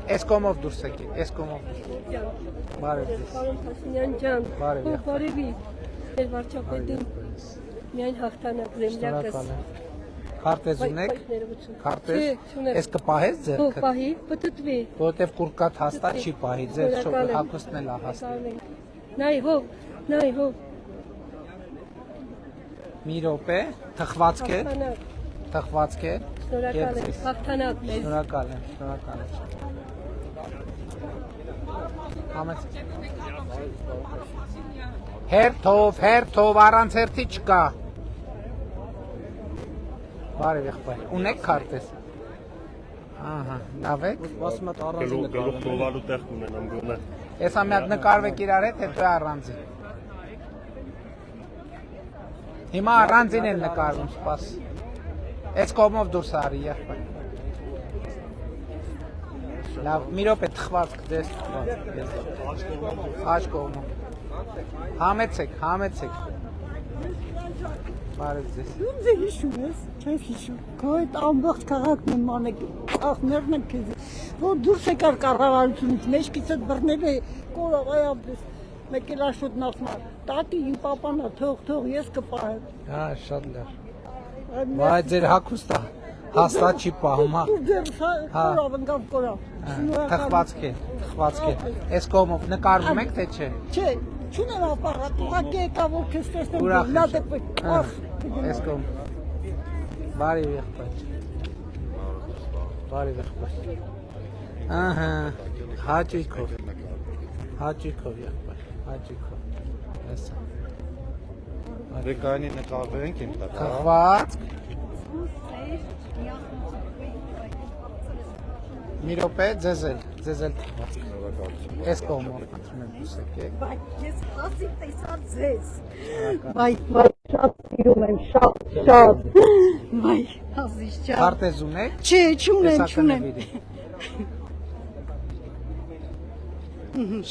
Այս կողմով դուրս եկեք, այս կողմով, բարև ձեզ, Պարոն Փաշինյան ջան, բարևի, մեր վարչապետին միայն հաղթանակ զեմլյակս։ Քարտեզ ունեք, քարտեզ, այս կպահես ձերքը, պահի, պտտվի, որտև կուրկատ հաստատ չի պահի, ձեր հագուստն էլ ահաստի։ նայ հով, Մի րոպե, թխվածք է, շնորհակալ եմ, հաղթանակ մեզ։ Շնորհակալ եմ։ Հերթով, առանց հերթի չկա։ Բարև եղբայր, ունեք քարտեզ։ Ահա, լավ եք։ Գլուխ թողալու տեղ կունենամ գոնե։ Եսա մի հատ նկարվեք իրար հետ, հետո առանձին։ Հիմա առանձին են նկարվում, սպաս։ Այս կողմով դուրս արի, եղբայր։ Լավ, մի րոպե թխվածք, ձեզ թխվածք։ Աջ կողմով։ Համեցեք։ Բարև ձեզ։ Ոնց է հիշում ես, չես հիշում։ Քո այդ ամբողջ քաղաքն եմ անեք, ախներն են քեզ։ Որ դուրս եկար կառավարությունից, մեջքիցդ բռնել է կորավայաբես։ Մեկ էլ աշոտ նախմար։ Տատի իմ պապանա, թող ես կպահեմ։ Հա, շատ լավ։ Վայ, ձեր հագուստը հաստատ չի պահում, հա։ Դու դեռ կորավ ընկավ կորավ։ Թխվածք է։ Այս կողմով նկարվում եք, թե չէ։ Չէ, չունեմ ապարատ, ուղղակի եկա որ քեզ տեսնեմ, Ուրախ նա եմ։ դեպի։ Այս կողմ։ Բարև եղբայր։ Ահա, հաճույքով եղբայր, հաճույքով։ Այսա։ Դե կանի նկարվենք իմ տակ։ Թխված։ Մի րոպե, ձեզ էլ թխված։ Այս կողմով խնդրում եմ դուս եկեք։ Բայց ես հացի տեսա ձեզ։ Բայց շատ սիրում եմ, շատ։ Բայց հազիչ չա։ Քարտեզ ունեք։ Չէ, չունեմ։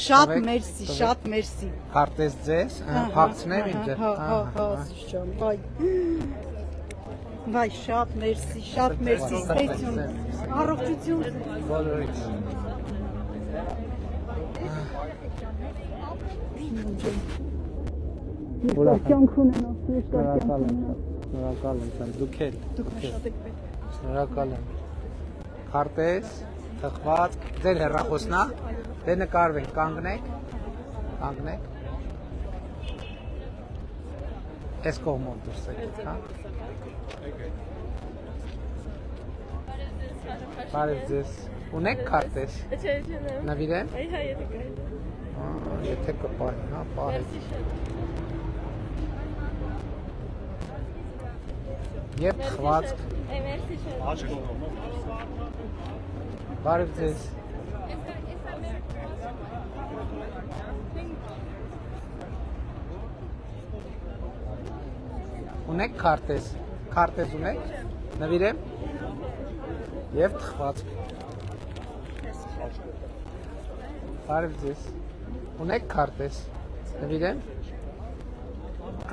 Շատ մերսի։ Քարտեզ ձեզ, փակցնեմ ինձ։ Հազիչ ջան, Վայ, շատ մերսի, ստեցյուն, առողջություն։ Բոլորից։ Կյանք ունենաս, Շնորհակալ եմ, դուք էլ։ Շնորհակալ եմ։ Քարտեզ, թխված, ձեր հեռախոսնա, դե նկարվենք, կանգնեք։ Այս կողմով դուրս եկեք, հա։ Բարև ձեզ։ Ունեք քարտեզ։ Չէ։ Նվիրեմ։ Այո, եթե Եթե կպահի, հա, պահեք։ Եվ թխվածք։ Բարև ձեզ։ Ունեք քարտեզ ունեք, նվիրեմ և թխվածք։ Բարև ձեզ, ունեք քարտեզ, նվիրեմ,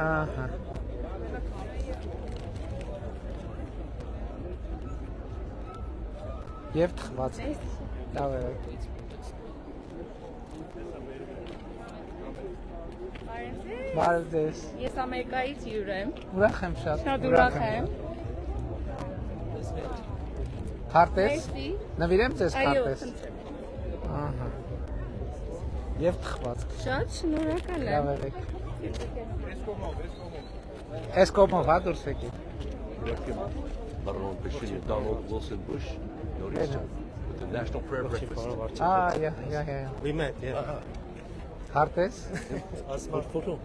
ահա, և թխվածք, լավ է։ Բարև ձեզ։ Ես Ամերիկայից հյուր եմ։ Ուրախ եմ շատ։ Շատ ուրախ եմ։ Քարտեզ։ Նվիրեմ ձեզ քարտեզ։ Այո, Ահա։ Եվ թխվածք։ շատ շնորհակալ եմ։ Լավ եղեք։ Այս կողմով հա դուրս եկեք։ Baron Bashir Donald Wilson Bush, noticed with the National Prayer Breakfast. Yeah. We met, yeah. Քարտեզ։ Passport photo.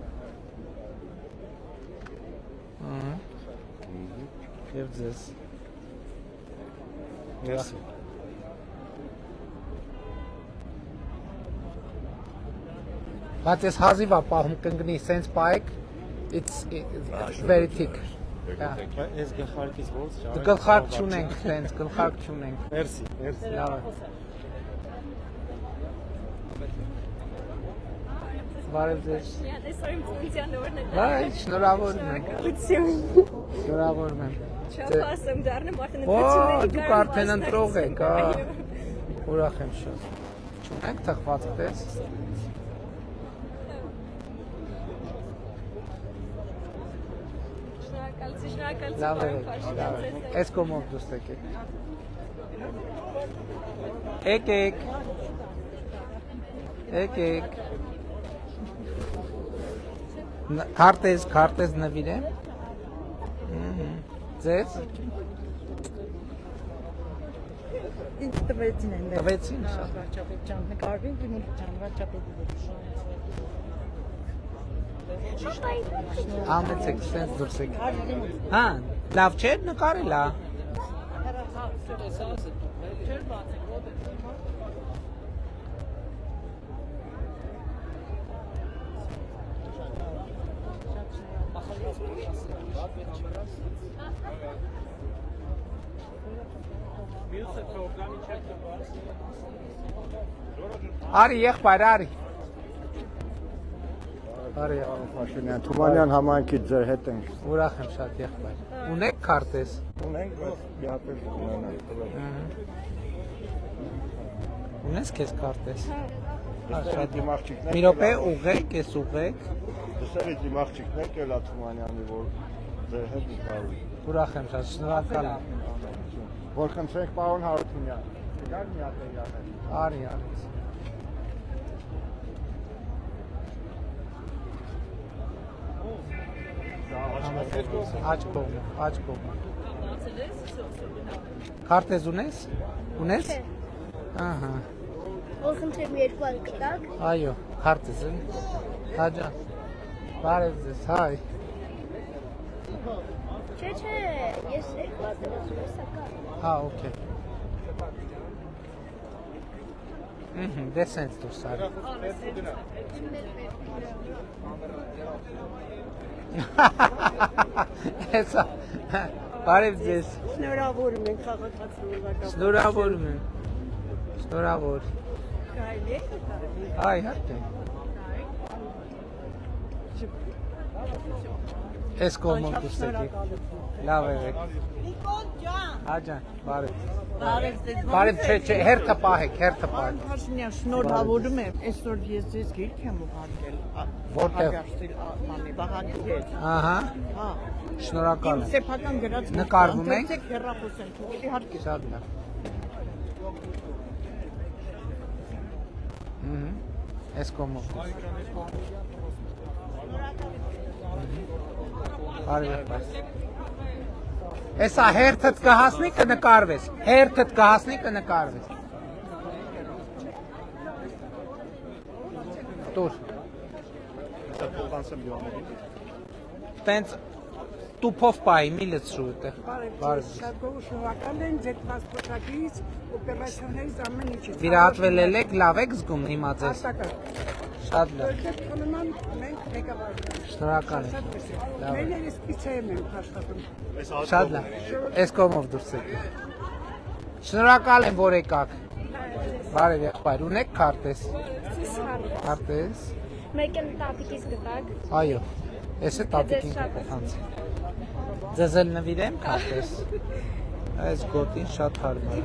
Եվ ձեզ։ Merci. Բայց ես հազիվ ապահում կընկնի, սենց պայեք, it's very thick։ Ես գլխարկից ոնց չարեք։ Գլխարկ չունենք, սենց գլխարկ չունենք։ Merci, merci։ Լավ է։ Բարև ձեզ։ Տեսօրիմ ծննդյան օրն է։ Այ, շնորհավորում եմ։ Շնորհավորում եմ։ Չափասում դառնեմ արդեն Ո, դուք արդեն ընտրող եք, ուրախ եմ շատ։ Չունենք թխված տես։ Լավ եք, այս կողմով դուրս եկեք։ Եկեք։ Քարտեզ նվիրեմ։ Ձեզ։ Ինձ տվեցին են։ Տվեցին շատ։ Վարչապետ ջան, նկարվենք իմ ջան, վարչապետի հետ։ Ամեցեք, սենց դուրս եկեք։ Հա, լավ չէ նկարելա։ Արի եղբայր, արի։ Փաշինյան, Թումանյան համայնքից ձեր հետ ենք։ Ուրախ եմ շատ եղբայր։ Ունեք քարտեզ։ Ունենք, բայց մի հատ էլ ունենանք։ Ունես քեզ քարտեզ։ Շատ դիմացիկներ։ Մի րոպե ուղեք, ես ուղեք։ Դսերի դիմացիկներ կելա Թումանյանի, որ ձեր հետ նկարում։ Ուրախ եմ շատ, շնորհակալ եմ։ Որ խնդրենք պարոն Հարությունյան։ Գալ մի հատ եղել։ Արի։ Աջ կողմ։ Քարտեզ ունես։ Ահա։ Որ խնդրեմ երկու հատ կտակ։ Այո, քարտեզ է։ Հաջա։ Բարև ձեզ, հայ։ Չէ, ես երկու հատ եմ ասում, հեսա կա։ Հա, օքեյ։ Դե սենց դուրս արի։ Հեսա, բարև ձեզ։ Շնորհավորում ենք խաղացածնորական։ Շնորհավորում եմ։ Շնորհավոր։ Կարելի է դա։ Այ, հատե։ Էս կողմով դուրս եկեք։ Լավ եղեք։ Նիկոլ ջան։ Հա ջան, բարև։ Բարև ձեզ։ Բարև, չէ, հերթը պահեք, հերթը պահեք։ Փաշինյան, շնորհավորում եմ։ Այսօր ես ձեզ գիրք եմ ուղարկել։ Որտեղ։ Վահանի հետ։ Ահա։ Հա։ Շնորհակալ եմ։ Իմ սեփական գրած Նկարվում ենք։ հեռախոսեն թողել իհարկե։ Շատ լավ։ Էս կողմով։ Բարև։ Էսա հերթդ կհասնի կնկարվես, հերթդ կհասնի կնկարվես։ Տուր։ Տենց տուփով պայի, մի լցրու այդտեղ։ Բարև։ Շատ շնորհակալ եմ ձեր պասպորտից, օպերացիաներից ամեն ինչից։ Վիրահատվել եք, լավ եք զգում հիմա ձեզ։ Շատ լավ։ Մենք ղեկավարում։ Շնորհակալ եմ։ Լավ։ Մենք իսկիցե ենք աշխատում։ Շատ լավ։ Էս կողմով դուրս եք։ Շնորհակալ եմ, որ եկաք։ Բարև եղբայր, ունեք քարտեզ։ Քարտեզ։ Մեկ էլ տատիկից գտակ։ Այո։ Էս է տատիկին կտանց։ Ձեզ էլ նվիրեմ քարտեզ։ Այս գոտին շատ հարմար է։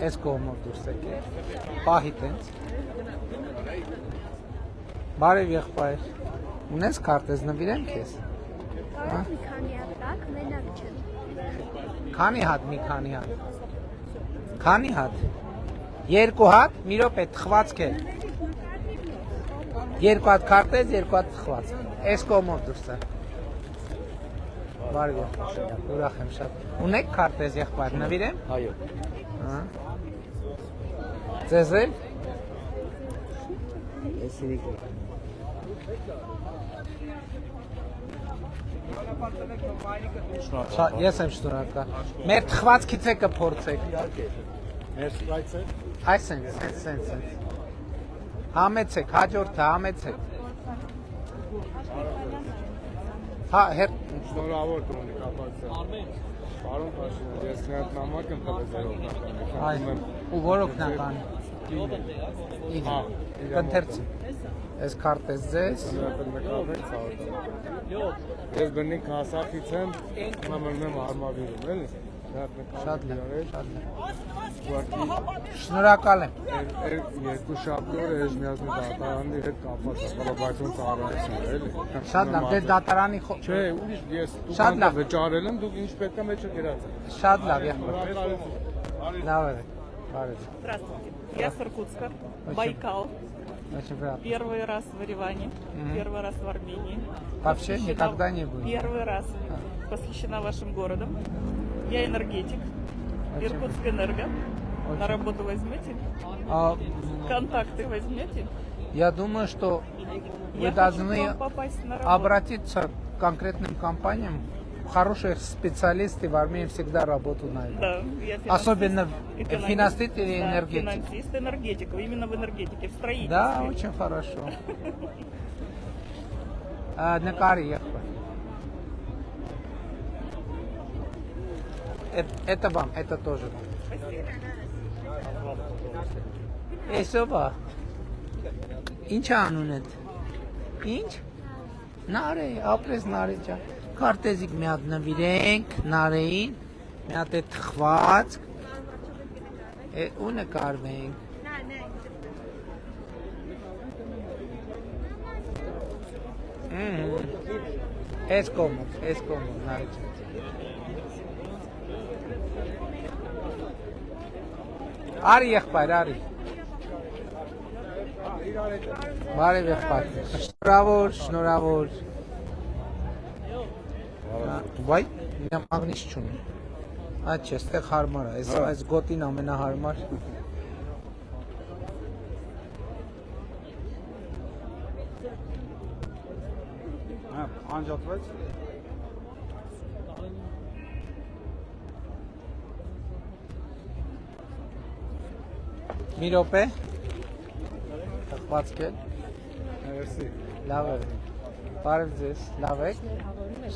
Էս կողմով դուրս եկեք։ Պահի տենց։ Բարև եղբայր։ Ունես քարտեզ նվիրեմ քեզ։ Կարող մի քանի հատ տակ, մենակ չեմ։ Քանի հատ, մի քանի հատ։ Քանի հատ։ Երկու հատ, մի րոպե թխվածք է։ Երկու հատ քարտեզ, երկու հատ թխվածք։ Էս կողմով դուրս է։ Բարև եղբայր, ուրախ եմ շատ։ Ունեք քարտեզ եղբայր, նվիրեմ։ Այո։ Հա։ Ձեզ էլ։ Ես եմ շնորհակալ։ Մեր թխվածքից է կփորձեք։ Այս սենց։ Համեցեք, հաջորդը համեցեք։ Հա, հեր Շնորհավոր տրոնի կապակցը։ Պարոն Փաշինյան, ես մի հատ նամակ եմ տվել ձեր օգնականին։ Այ, ու որ օգնական։ Հա, կընթերցի։ Այս քարտեզ ձեզ։ Ես բնիկ հասակից եմ, մամրնեմ արմավիրում, էլի։ Շատ լավ։ Շնորհակալ եմ։ Երկու շաբթի օր ես միասին դատարանի հետ կապված եմ, բայց ոնց առանցում է, էլի։ Շատ լավ, դե դատարանի Չէ, ուրիշ ես Շատ լավ վճարել եմ, դուք ինչ պետք է մեջը գրած եք։ Շատ լավ, եղբայր։ Լավ է։ Բարև։ Здравствуйте. Я с Иркутска, Байкал. Первый раз в Ереване, первый раз в Армении. Вообще никогда не был. Первый раз посвящена вашим городом. Я энергетик. Иркутскэнерго. На работу возьмете? Контакты возьмете? Я думаю, что вы должны обратиться к конкретным компаниям. Хорошие специалисты в Армении всегда работают на это. Да, я Особенно финансист или энергетик. Финансист, энергетик. Именно в энергетике, в строительстве. Да, очень хорошо. Накари ехать. Это вам, это тоже вам. Էսովա, ինչ անուն էդ, ինչ, նար է, ապրես նար է ճան, կարտեզիկ մի հատ նվիրենք, նարեին, մի հատ է թխված, ու նկարվենք, Էս կոմով, նարի ճան, արի եղբայր, արի, Բարև եղբայր, շնորհավոր, վայ, մի մագնիս չունի, այդ չէ, ստեղ հարմար է, այս գոտին ամենահարմար, Անջատվեց։ Մի րոպե։ Թխվածք է։ Մերսի։ Լավ է։ Բարև ձեզ, լավ եք։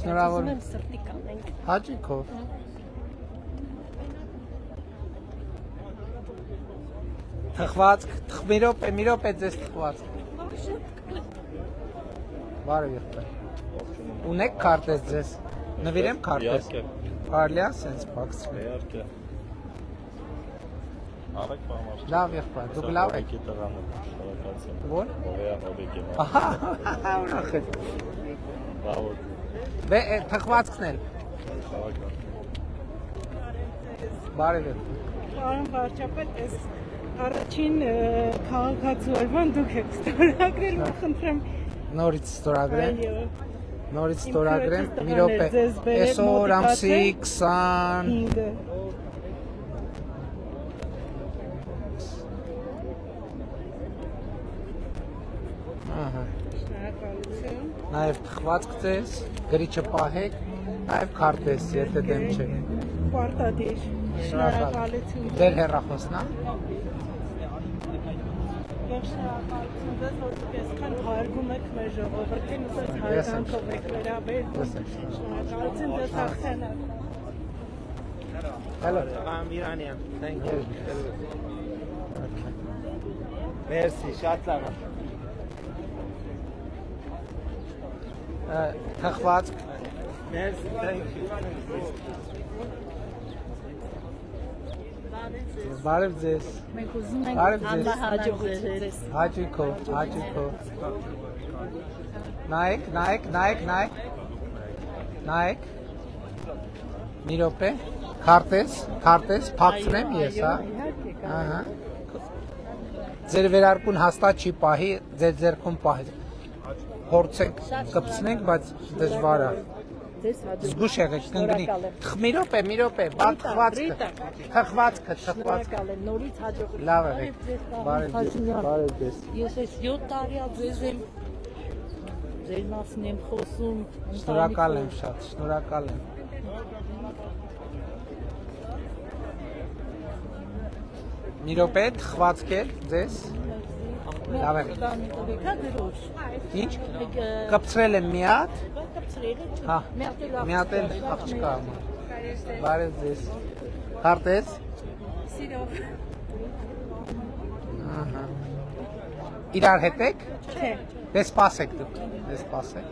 Շնորհավոր եմ։ Սրտի կանենք։ Հաճիկով։ Թխվածք, մի րոպե ձեզ թխվածք։ Բարև եղբայր։ Ունեք քարտեզ ձեզ։ Նվիրեմ քարտեզ։ Կարելի է սենց փակցրել։ Իհարկե։ Արեք բամար։ Լավ եղբայր, դուք լավ եք։ Ո՞ր։ Ահա, ուրախ եմ։ Բավո։ Թխվածքն էլ։ Բարև եք։ Պարոն վարչապետ, այս առաջին քաղաքացիական դուք եք ստորագրել, խնդրեմ։ Նորից ստորագրեմ։ Այո։ Նորից ստորագրեմ, մի րոպե։ Այսօր ամսի 25 Ահա։ Նաև թխվածք ձեզ, գրիչը պահեք, նաև քարտեզ, եթե դեմ չեք։ Պարտադիր։ Շնորհակալություն։ Դեր հեռախոսն է։ Եվ շնորհակալություն ձեզ, որ դուք այսքան հարգում եք մեր ժողովրդին, ուսած հարգանքով եք վերաբերվում։ Շնորհակալություն ձեզ հաղթանակ։ Hello. I'm Iranian. Thank you. Merci, շատ լավ։ Թխվածք։ Merci, thank you. Բարև ձեզ։ Մենք ուզում ենք Բարև ձեզ։ հաջողություն ձեզ։ Հաճույքով։ Նայեք։ Մի րոպե։ Քարտեզ, փակցրեմ ես, հա։ Ահա։ Ձեր վերարկուն հաստատ չի պահի, ձեր ձեռքում պահի։ Փորձենք կպցնենք, բայց դժվար է։ Զգուշ եղեք, կընկնի։ Մի րոպե, թխվածքը։ Նորից հաջողություն։ Լավ եղեք։ Բարև ձեզ։ Ես այս 7 տարի ձեզ եմ ձեր մասն եմ խոսում։ Շնորհակալ եմ շատ, շնորհակալ եմ։ Մի րոպե, թխվածք է ձեզ։ Լավ եղեք։ Ինչ։ Կպցրել եմ մի հատ։ Հա, մի հատ էլ աղջկա։ Բարև ձեզ։ Քարտեզ։ Սիրով։ Ահա։ Իրար հետ եք։ Չէ։ Դե սպասեք դուք, դե սպասեք։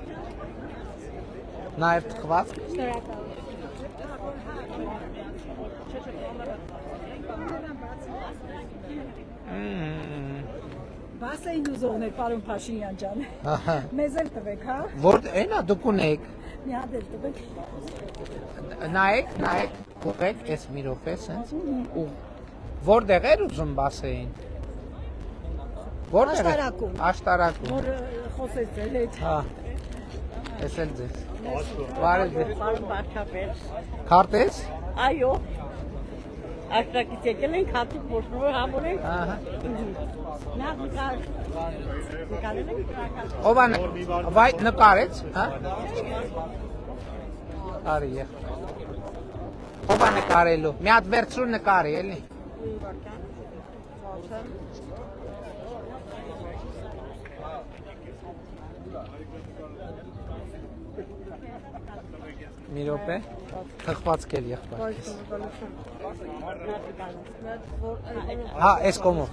Նաև թխվածք։ Բաս էին ուզողներ, պարոն Փաշինյան ջան։ Մեզ էլ տվեք, հա։ Որ այնա դուք ունեք։ Մի հատ էլ տվեք։ Նայեք, ուղեք, այս մի րոպե սենց։ Որտեղ էր ուզում բասեին։ Աշտարակում։ Աշտարակում։ Որ խոսեց ձեր հետ։ Հա։ Ես էլ ձեզ։ Բարև ձեզ։ Պարոն վարչապետ։ Քարտեզ։ Այո։ Աշտարակից եկել ենք, հատուկ ոչնորը համորենք։ Ահա։ Նա նկարել ենք։ Ով է վայ նկարեց, հա։ Արի եղ։ Ով է նկարելու։ Մի հատ վերցրու նկարի, էլի։ Մի րոպե, թխվածք էլ եղբայր։ Հա, այս կոմով։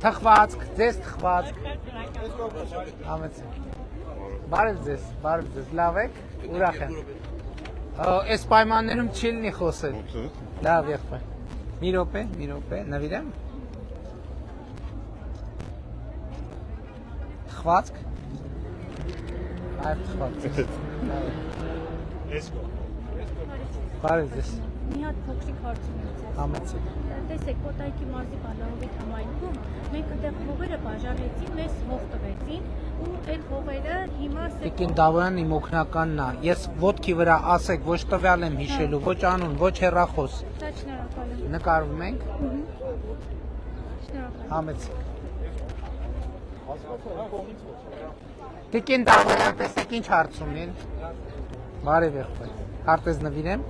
Թխվածք, ձեզ թխվածք։ Համեցեք։ Բարև ձեզ, լավ եք, ուրախ եմ։ Այս պայմաններում չի լինի խոսել։ Լավ եղբայր։ Մի րոպե, նվիրեմ։ Թխվածք։ Այլ թխվածք։ Բարև ձեզ։ մի հատ փոքրիկ հարցում եմ ձեզ։ Համեցեք։ Տեսեք, Կոտայքի մարզի բալահովի համայնքում մենք այդտեղ հողերը բաժանեցին, մեզ հող տվեցին ու այդ հողերը հիմա Տիկին Դավոյան իմ օգնականն է։ Ես ոտքի վրա ասեք, ոչ տվյալ եմ հիշելու, ոչ անուն, ոչ հեռախոս։ Շատ շնորհակալ եմ։ Նկարվում ենք։ Շնորհակալ։ Համեցեք։ Տիկին Դավոյան, տեսեք ինչ հարց ունին։ Բարև եղբայր։ Քարտեզ նվիրեմ։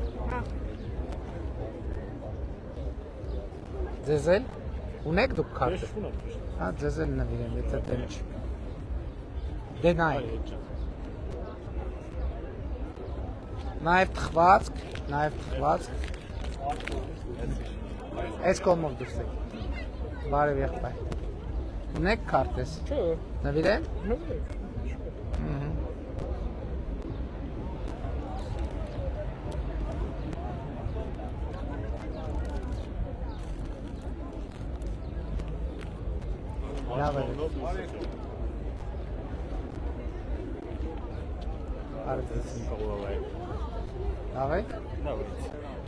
Ձեզ էլ ունեք դուք քարտեզ։ Հա, ձեզ էլ նվիրեմ, եթե դեմ չի։ Դե նայեք։ Նաև թխվածք։ Այս կողմով դուրս եք։ Բարև եղբայր։ Ունեք քարտեզ։ Չէ։ Նվիրեմ։ Նվիրեք։ Լավ է։ Լավ եք։